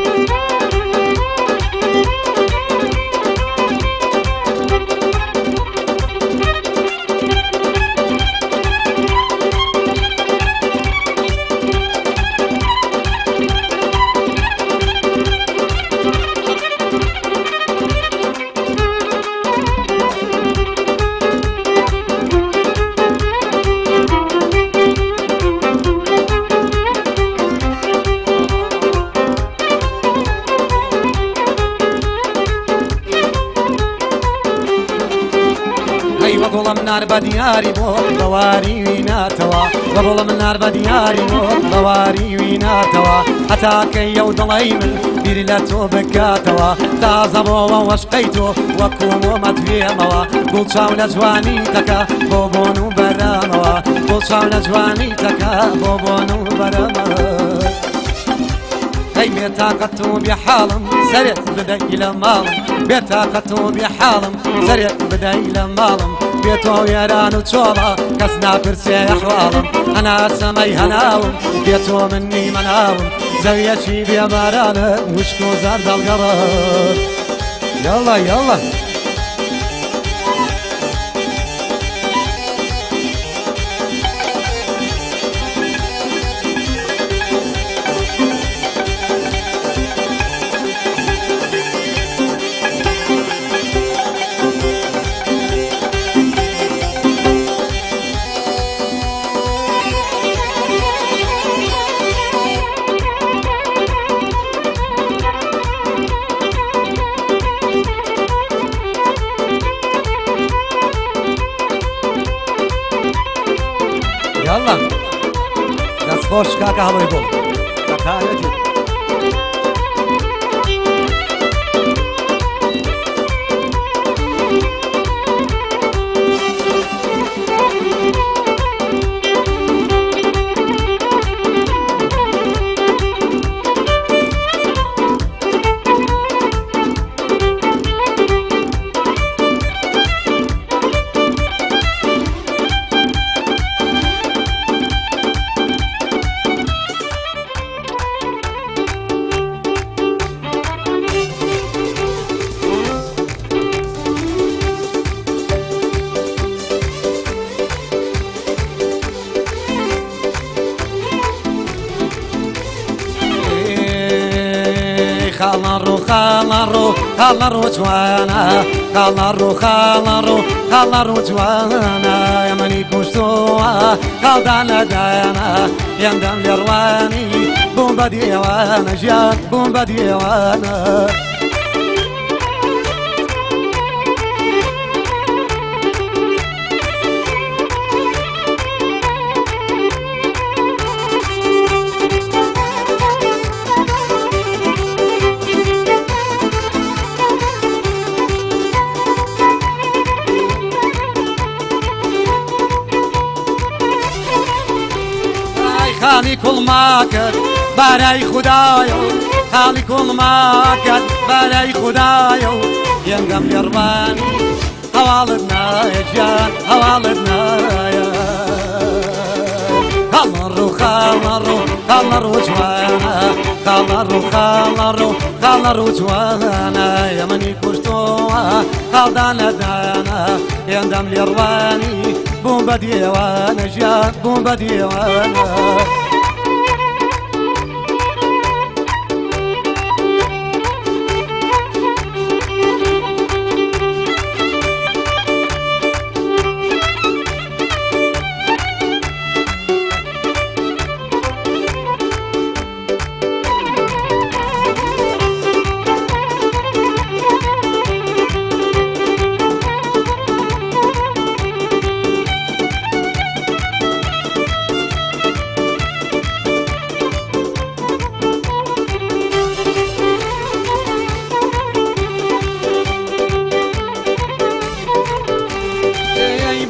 Speaker 1: وەگوڵم نار بە دیاری بۆ بەواری ویناتەوە وەگوڵم نار بە دیاری بۆ بەواری ویناتەوە هەتاکەی ئەو دڵی من بیر لە تۆ بکاتەوە تازە بۆوە وەشقەی تۆ وەکو مۆمەت وێمەوە گوڵچاو لە جوانی تەکە بۆ بۆن و بەرامەوە گوڵچاو لە جوانی تەکە بۆ بۆن و بەرامەوە ئەی بێتاقەت و بێحاڵم سەرێک بدەی لە ماڵم بێتاقەت و بێحاڵم سەرێک بدەی لە ماڵم بێتۆ وێران و چۆڵە کەس ناپرسێ ئەحواڵم ئەنا سەمەی هەناوم بێتۆ منی مەناوم زەویەکی بێبارانە وشک و زەرد دەڵگەڕە يلا يلا يلا دەست خۆش کاکە هەڵۆی بۆ کاکایەتی خالرو جوانا خالرو جوانا يا مني كشتوا خالدانا دانا يندم لرواني بومبا ديوانا جان بومبا ديوانا خالی کل ماکد برای خدایو خالی کل ماکد برای خدایو ینگم یروانی حوالتنا یا جان حوالتنا یا خالرو جوانا خالرو جوانا يا مني كشتوا خالدانا دانا يندم ليرواني بومبا ديوانا جان بومبا ديوانا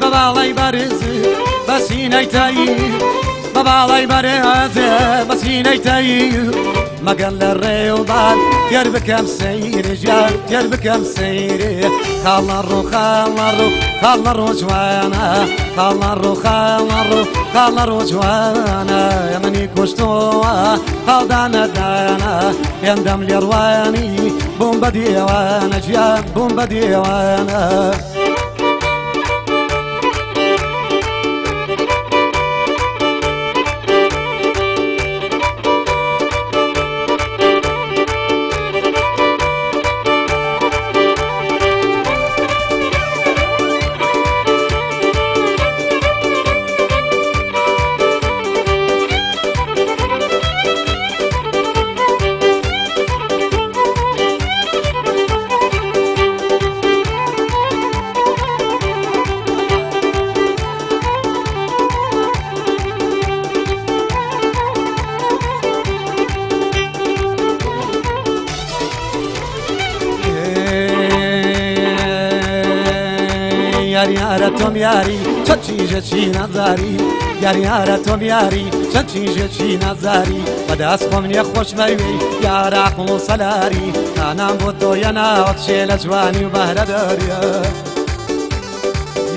Speaker 1: باباڵی بەرزی بەسینەی تایی باباڵی بەرزێ بەسینەی تایی مەگەن لە ڕێوبان تێر بکەم سەیری ژیان تێر بکەم سەیری خاڵەڕۆ جوانە خاڵەڕۆ جوانە ئە منی کوشتۆوە خاڵدانە دانە هێندەم لێڕوانی بووم بە دیێوانە ژیان بووم بە دیێوانە یارە تۆم یاری چەند چیژە چی نەزاری یارە تۆم یاری چەند چیژە چی نەزاری بەدەست خۆم نییە خۆشمەوی یارە عەقڵ و سەلاری کانام بۆ تۆ یە ناوەت شێ لە جوانی و بەهرە دەریە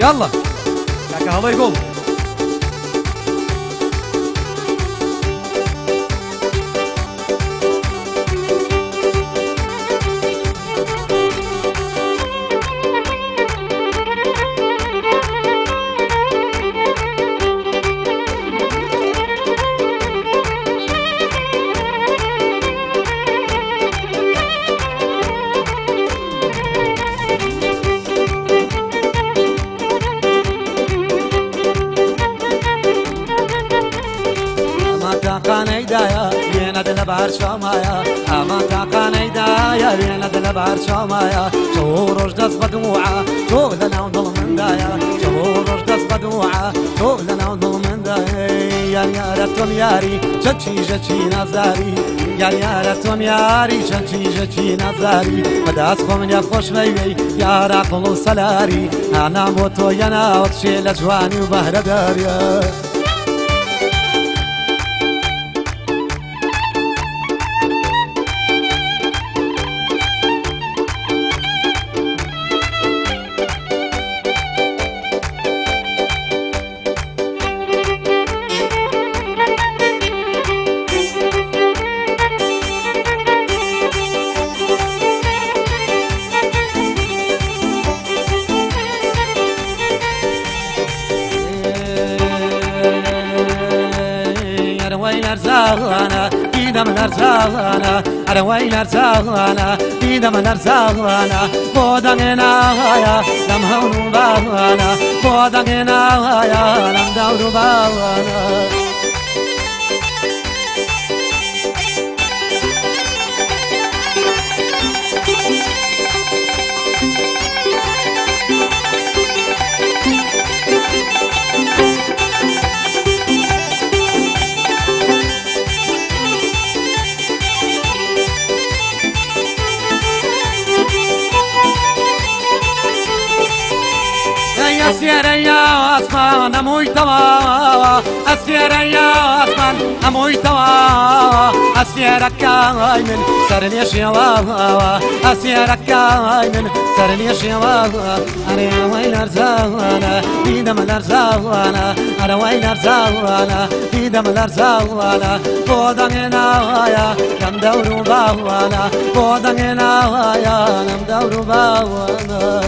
Speaker 1: یاڵڵا کاکە هەڵەی گوڵ ئەمان تاقانەیدایە وێنەدە لە بارچامایە چۆ ڕۆژ دەست بە دووعە تۆ لە ناو دڵ مندایە چۆ ڕۆژ دەست بە دووعە تۆ لە ناو دڵ مندایە یارە تۆم یاری چەند چیژە چی نەزاری یارە تۆم یاری چەند چیژە چی نەزاری بەدەست خۆ منە خۆشمەوی یارە عەقڵ و سەلاری هانام بۆ تۆ یە ناوەت شێ لە جوانی و بەهرە دەریە زاغانا دیدم لەر زاغانا ئەرە وای لەر زاغانا دیدم لەر زاغانا بۆ دەنگێناهایە لەم هەور و باغانا بۆ دەنگێناهایە لەم دەور و باغانا أسير يا أسمان أموي توا أسير يا أسمان أموي توا أسيرك كاي من سرنيش يا واوا أسيرك كاي من سرنيش يا واوا أنا وين أرزانا ديدم الأرزانا أنا وين أرزانا ديدم الأرزانا بودعنا يا لم دورو باوانا بودعنا يا لم دورو باوانا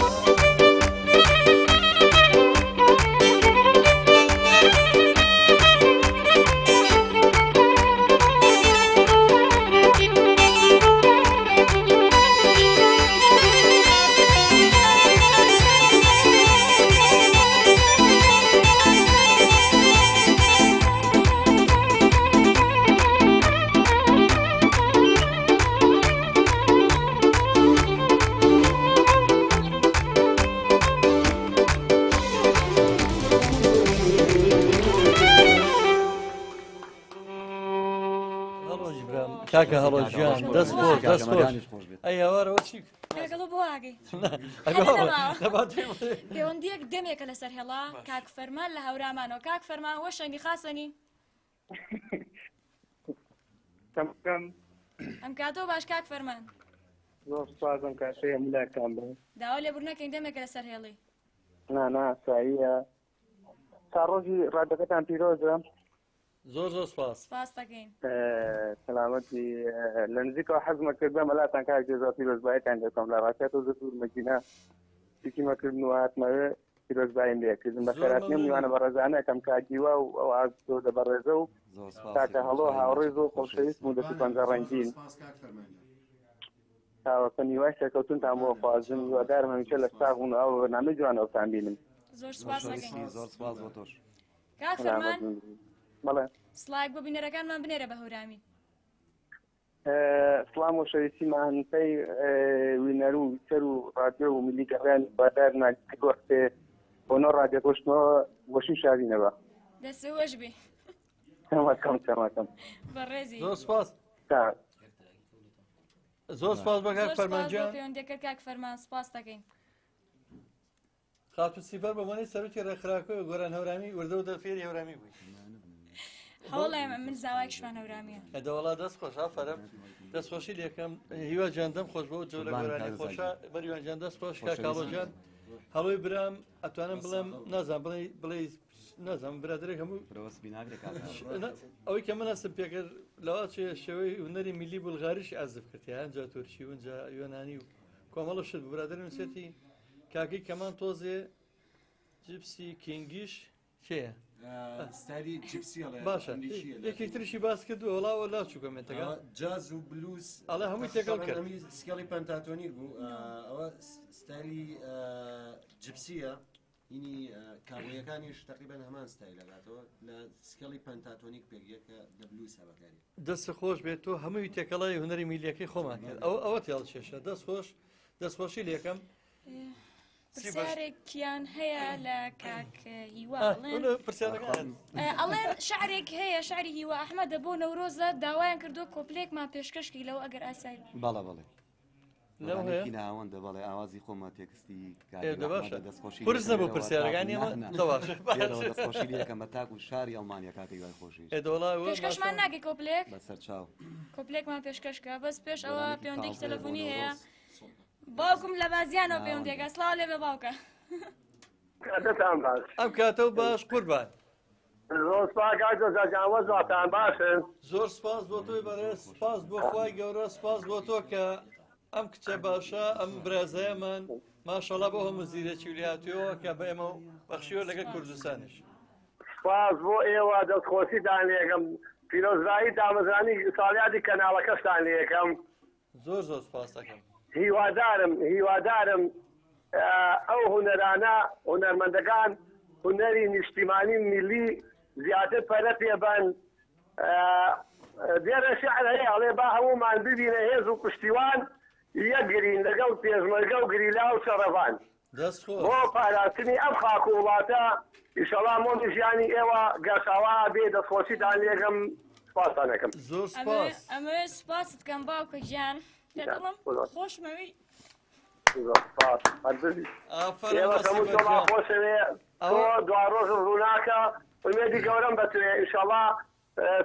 Speaker 2: کاکە هەڵۆژیان دەست خۆش ئەی هاوارەوە چی
Speaker 3: کاکەڵۆ بۆ ئاگەی پەیوەندیەک دەمێکە لەسەر هێڵا کاک فەرمان لە هەورامانەوە کاک فەرمان وە شەنی خاسەنی ئەم کاتەوە باش کاک فەرمان
Speaker 7: زۆر سوازم کاشەیە ملاکان بێ
Speaker 3: داوا لێبوور نەکەین دەمێکە لەسەر هێڵی
Speaker 7: نا ساییە تا ڕۆژی ڕادەکەتان پیرۆزە
Speaker 2: زۆر زۆر سپاس
Speaker 3: سپاس دەکەین
Speaker 7: سەلامەتی لە نزیکەوە حەزمە کرد بە مەلاتان کاک جێزا پیرۆزبایەتان دەکەم لە ڕاستێتەوە زەتور مەکینە سیکیمەکردن و هاتمەوێ پیرۆزبایم لێکردن بە خێراتنی میوانە بە ڕێزانە کەم کاگیوە و ئەو ئازۆ دەبەڕێزە و کاکە هەڵۆ هاوڕێ زۆر خۆشەویست و دەسی پەنجە ڕەنگین تاوەکە نیوای سەرکەوتونتان بۆ خوازم هیوادارم هەمیشە لە ساغون و ئەو بەرنامەی جوانەوەتان بینم
Speaker 3: زۆر سپاس دەکەین
Speaker 6: زۆر سپاس بۆ تۆش
Speaker 3: کاک فەرمان
Speaker 7: بەڵێ
Speaker 3: سڵاک بۆ بینەرەکانمان بنێرە بە هەورامی
Speaker 7: سلام و شەویستیمان پێی وینەر و ویتەر و ڕادیۆ و میلی گەڕیان بادارمان وەختێ بۆنۆ ڕادیۆ گۆشتنەوە گۆشی شارینەوە
Speaker 3: دەستێوەش بێ
Speaker 7: تەماکەم
Speaker 3: بەڕێزی
Speaker 2: زۆر سپاس زۆر سپاس بە کاک فەرمانجیان
Speaker 3: پەیوەندیەکە کاک فەرمان سپاس دەکەین
Speaker 2: خاتو سیفەر بە مۆنی سەرۆکی ڕێکخراکۆی گۆران هەورامی وردە و دەفێری هەورامی بووی
Speaker 3: هەوڵێم من زاوایکشمان هەورامە
Speaker 2: ئەدەوەڵا دەست خۆشا فەرم دەستخۆشی لێکەم هیوا جاندەم خۆش بۆ جۆ لە گۆرانی خۆشە بەریوانجان دەست خۆش کاکاڵۆژیان هەڵۆی برام ئەتوانم بڵێم نازان بڵێ نازانم برادرێک هەموو ئەوەی کە من ئەستم پێکرد لەوا چێ شێوەی هونەری میلی بولغاریشی ئازف کرد هەنجا تورکی ونجا یۆنانی و کۆمەڵە شت برادرم سێتی کاکەی کەمان تۆزێ جیپسی کینگیش کێیە
Speaker 4: ستایلی جیپسیەڵێ
Speaker 2: باشە یەکێک تریشی باس کرد و وڵاوە لا چوو کۆمنتەکە
Speaker 4: جاز و بلوز
Speaker 2: ئەڵێ هەمووی تێکەڵ کرد
Speaker 4: سکەڵی پەنتاتۆنیک بوو ئەوە ستایلی جیپسیە اینی کاڕیەکانیش تقریبان هەمان ستایل لەگاتەوە لە سکەڵی پەنتاتۆنیک پێگیەکە لە بلوز هەبەکاری
Speaker 2: دەست خۆش بێت تۆ هەمووی تێکەڵای هونەری میلیەکەی خۆمان کرد ئەوە تێڵ چێشە دەستخۆشی لێکەم
Speaker 3: پرسیارێکیان هەیە لە کاک هیوا ئەڵێن شعرێک هەیە شعری هیوا ئەحمەدە بۆ نەورۆزە داوایان کردو کۆپلێکمان پێشکەشکی لەوە ئەگەر ئاسایی
Speaker 6: بەڵێ بەڵێ ناوەندە بەڵێ ئاوازی خۆمە تێکستی دەستخۆشی
Speaker 2: پرس نەبوو پرسیارەکانی
Speaker 6: دەستخۆشی لەکەم بە تاک و شاری ئەڵمانیا کاتی وای خۆشی
Speaker 3: پێشکەشمان ناگەی کۆپلێک
Speaker 6: بەسەر چاو
Speaker 3: کۆپلێکمان پێشکەشکە بەس پێش ئەوە پەیوەندێکی تەلەفۆنی هەیە باوکم لە بازیانەوە پەیوەندێکە سڵاو لێ بێ باوکە
Speaker 2: ئەم کاتە و باش قوربان
Speaker 7: زۆر سپاس کاکۆزان باشن
Speaker 2: زۆر سپاس بۆ تۆی بەڕێز سپاس بۆ خوای گەورە سپاس بۆ تۆ کە ئەم کچە باشە ئەم برازەیەمان ماشەڵا بۆ هەموو زیرەکی ولیاتیەوە کە بە ئێمە بەخشیوە لەگەڵ کوردستانیش
Speaker 7: سپاس بۆ ئێوە دەستخۆشیتان لێکم
Speaker 8: پیرۆزبایی دامەزرانی ساڵیادی کەناڵەکەشتان لێ یەکەم
Speaker 2: زۆر زۆر سپاس دەکەم
Speaker 8: هیوادارم ئەو هونەرانە هونەرمەندەکان هونەری نیشتیمانی میلی زیاتر پەرە پێبەن دێرە شعر هەیە ئەڵێ با هەمومان ببینە هێز و پشتیوان یەکگرین لەگەڵ پێشمەرگە و گریلا و شەڕەفان بۆ پاراستنی ئەم خاک و وڵاتە ئیشەڵا مۆمی ژیانی ئێوە گەشاوا بێ دەستخۆشیتان لێگەم سپاسان دەکەم
Speaker 2: زۆر سپاس
Speaker 3: ئەمە سپاست دەکەم باوکە گیان دەدڵم خۆشمەوی
Speaker 8: خۆشەوێ دوا ڕۆژ ڕووناکە ئومێدی گەورەم بەتوێ ئیشەڵا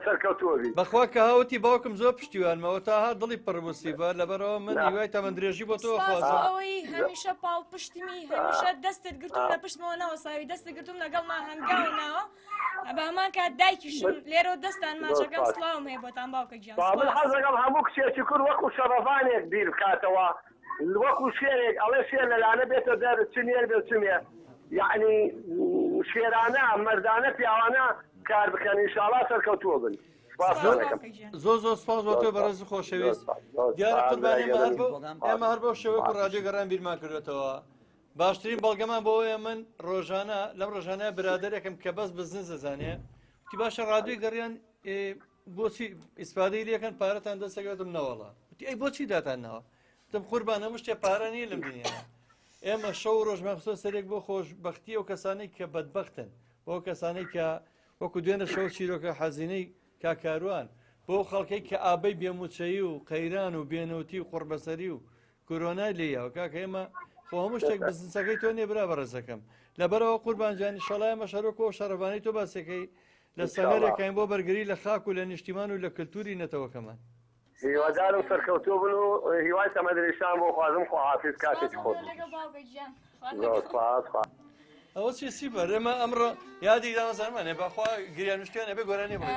Speaker 8: سەرکەوتووەبی
Speaker 2: بەخوا کە هاوتی باوکم زۆر پشتیوانمەوە تا ها دڵی پڕبووسیبە لەبەرەوە من هیوای تەمەندرێژی بۆ تۆ
Speaker 3: ئەوەی هەمیشە پاڵ پشتمی هەمیشە دەستت گرتوم لە پشتمەوە نەوەساوی دەستت گرتوم لەگەڵمان هەنگاونەوە بە هەمان کات دایکیشم لێرەوە دەستان ماچەکەم سڵاوم هەیە بۆتان باوکە گیان
Speaker 8: حەز دەکەم هەموو کچێکی کورد وەکو شەڕەفانێک بیر بکاتەوە وەکو شێرێک ئەڵێ شێر لەلانە بێتە دەر چنێر بێ چمێ یعنی شێرانە مەردانە پیاوانە کار بکەن ئینشاڵا سەرکەوتووە بن
Speaker 2: زۆر زۆر سپاس بۆ تۆ بەڕێز خۆشەویست دیارە قوربانی ئێمە هەر بۆ شێوەیەک ڕادیۆ گەڕان بیرمان کردێتەوە باشترین بەڵگەمان بۆەیە من ڕۆژانە لەم ڕۆژانە برادێکم کە بەس بزنس دەزانێ وتی باشە ڕادیۆی گەڕیان بۆچی ئیسپادەی لەکەن پارەتان دەستەکەوتم نەوەڵا وتی ئەی بۆچی داتانەوە وتم قوربان هەموو شتێ پارە نییە لەم دنیا ئێمە شەو ڕۆژ مەخسۆ سەرێک بۆ خۆشبەختی ئەو کەسانەی کە بەدبەختن بۆ کەسانەی کە وەکو دوێنە شەو چیرۆکە حەزینەی کاکاروان بۆ خەڵکەی کە ئابەی بێموچەیی و قەیران و بێنەوتی و قوربەسەری و کۆرۆنای لێیەوە کاکە ئێمە خۆ هەموو شتێک بزنسەکەی تۆ نێبرا بەڕێزەکەم لەبەرەوە قوربانجانی شەڵای ئەمە شەرۆکۆ و شەڕەبانی تۆ باسەکەی لە سەمەرێکین بۆ بەرگری لە خاک و لە نیشتیمان و لە کللتوری نەتەوەکەمان
Speaker 8: هیوادارم سەرکەوتوو بن و هیوای تەمەدرێشان بۆ خوازم خواحافیز کاتێک خۆت
Speaker 2: ئەوە چی سیبەر ئێمە ئەمڕۆ یادی دامەزانمانێ بەخوا گریان شتیانە بێ گۆرانی بڵێ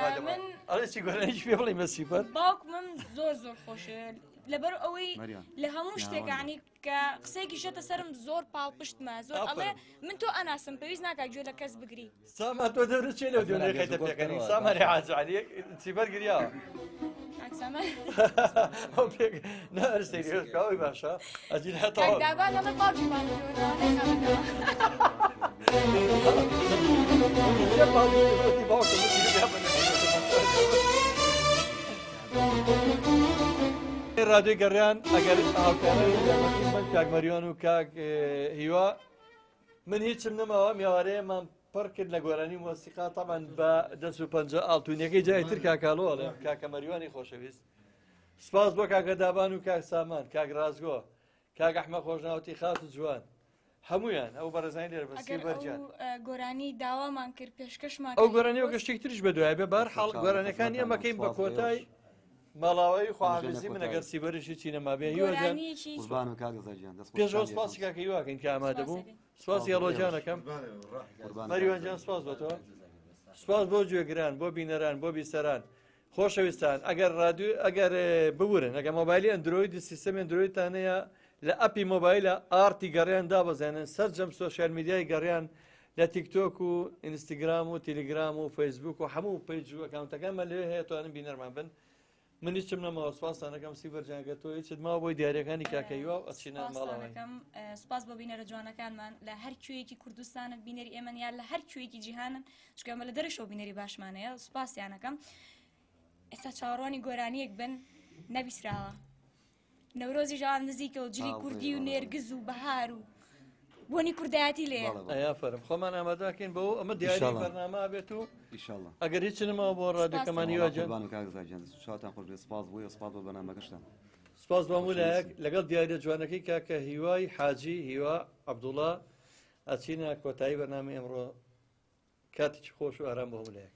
Speaker 2: ئەڵێ چی گۆرانیش پێ بڵێ مەسیبەر
Speaker 3: باوکمم زۆر زۆر خۆشە لەبەر ئەوەی لە هەموو شتێکانی کە قسەیەکی شێتە سرم زۆر پاڵ پشتمە زۆر ئەڵێ من تۆ ئەناسم پێویست ناکات گوێ لە کەس بگری
Speaker 2: ساما تۆ دەرچێ لەو دوێنێ خەیتە پێکەنی ساماری حاجعلی سیبەر گریاوە نەرسێریۆی باشە ئەجی هەتەوە ڕادیۆی گەڕیان ئەگەر من کاکمەریۆن و کاک هیوا من هیچم نەماوە میێوارەیەمان پڕ کرد لە گۆرانی مۆسیقا تەمان بە 150 ئاڵتونیەکەی جایتر کاکالۆڵێ کاکە مەریوانی خۆشەویست سپاس بۆ کاکە دابان و کاک سامان کاک ڕازگۆ کاک ئەحمە خۆشناوتی خاس و جوان هەمویان ئەو بەڕێزانی لێرە بەسی بەرجان
Speaker 3: گۆرانی داوامان کرد پێشکەشمان
Speaker 2: ئەو گۆرانی وەگە شتێک تریش بە دوای بێ بار حاڵ گۆرانەکانی ئەمەکەین بە کۆتای ماڵاوی خواحافیزی من ئەگەر سیبەرشی چینەما بێ هیواجان پێشەوە سپاسی کاکە هیواکەین کە ئامادە بوو سپاسی هەڵۆجانەکەم مەریوانجان سپاس بۆ تۆ سپاس بۆ گوێگران بۆ بینەران بۆ بیسەران خۆشەویستان ئەگەر ڕادیۆ ئەگەر ببورن ئەگەر مۆبایلی ئەندروید سیستەمی ئەندرویدتان هەیە لە ئەپی مۆبایلە ئارتی گەڕیان دابەزێنن سەرجەم سۆشیال میدیای گەڕیان لە تیکتۆک و ئینستاگرام و تیلیگرام و فەیسبوک و هەموو پەیج و ئەکاونتەکانمە لێ هەیە توانن بینەرمان بن من هیچم نەماوە سپاسانەکەم سیبەرجانگە تۆ هیچت ماوە بۆی دیارەکانی کاکەیوا و ئەچینە ماڵەوەکەم
Speaker 3: سپاس بۆ بینەرە جوانەکانمان لە هەر کوێیەکی کوردستانن بینەری ئێمە یان لە هەر کوێیەکی جیهانن چکەمە لە دەرەشەوە بینەری باشمانەیە سپاسیانەکەم ئێستا چاوەڕوانی گۆرانیەک بن نەبیسراوە نەورۆزی ژاوان نزیکە و جلی کوردی و نێرگز و بەهار و بۆنی کوردایەتی لێ
Speaker 2: ئەیا فەرم خۆمان ئامادەکەین بەەوە ئەمە دیاری بەرنامە بێت و ئەگەر هیچ نەماوە بۆ ڕادیۆکەمانی
Speaker 6: شاتان خۆش سپاس بووە سپاس بۆ بەنامەکەشتان
Speaker 2: سپاس بۆ مولایەک لەگەڵ دیارە جوانەکەی کاکە هیوای حاجی هیوا عەبدوڵڵا ئەچینە کۆتایی بەرنامەی ئەمڕۆ کاتێکی خۆش و ئارام بۆ مولایەک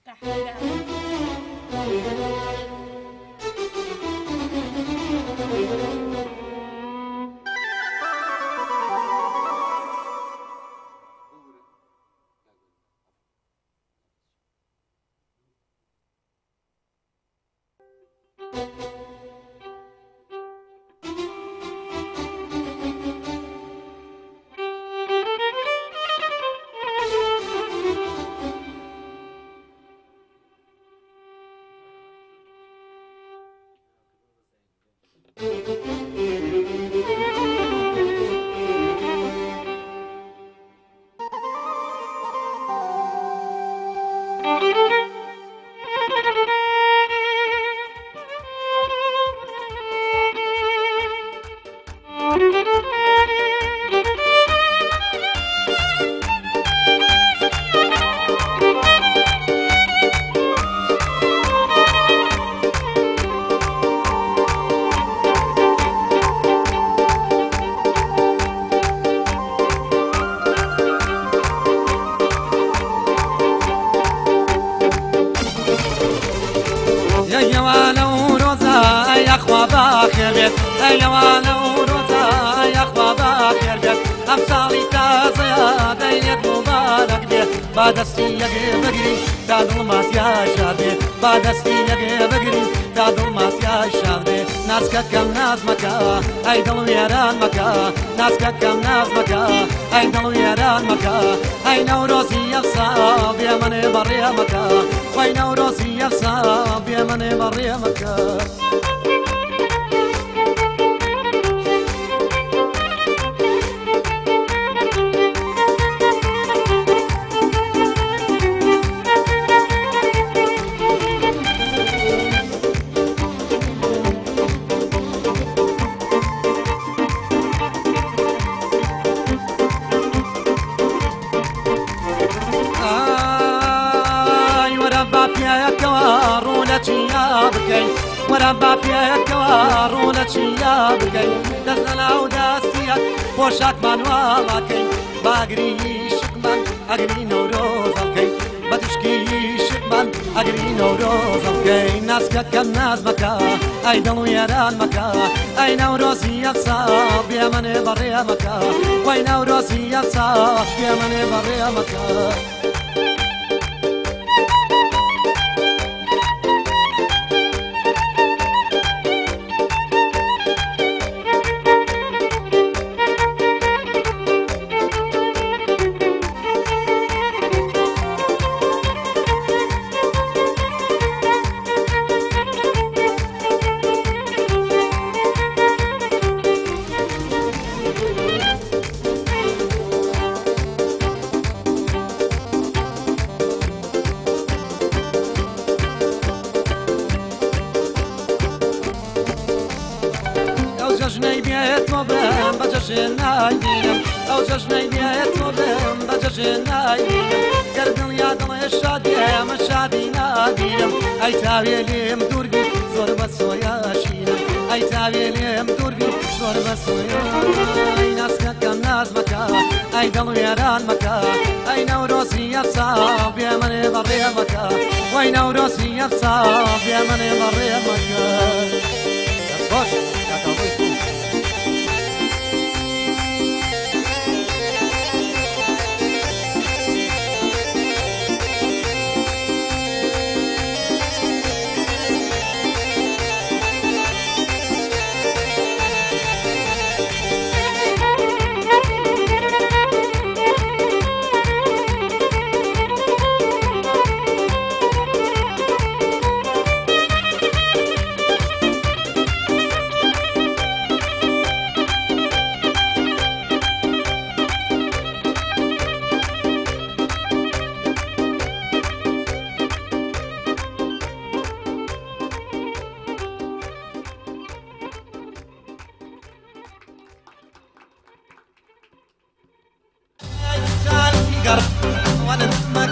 Speaker 1: بادستی یکی بگیری تا دل ماتیا شده بادستی یکی بگیری تا دل ماتیا شده ناز کم ناز مکا ای دل یاران مکا ناز کم ناز مکا ای دل یاران مکا ای نوروزی افسا بیا من بری مکا وای نوروزی افسا بیا من بری مکا وربا پیک وارونه چیا بکەی دەستنە و دەستیەک پۆشاک مانواڵا کەی باگری شکمان ئەگری نەورۆزە بکەی بە توشکی شکمان ئەگری نەورۆزە بکەی نازکەکەم ناز مەکە ئەی دڵ و یاران مەکە ئەی نەورۆزی ئەفسا بێمەنێ بەڕێ مەکە وای نەورۆزی ئەفسا بێمەنێ بەڕێ مەکە جشنی بیایت مبرم با جشن نایدیم او جشنی بیایت مبرم با جشن نایدیم گر دنیا دل شادیه من شادی ندیدم ای تاویلیم دور بی زور بسویا شیرم ای تاویلیم دور بی زور بسویا ای ناز کم ناز مکا ای دل یاران مکا ای نوروزی افسا بیا من بری مکا وای نوروزی افسا بیا من بری مکا باش وانا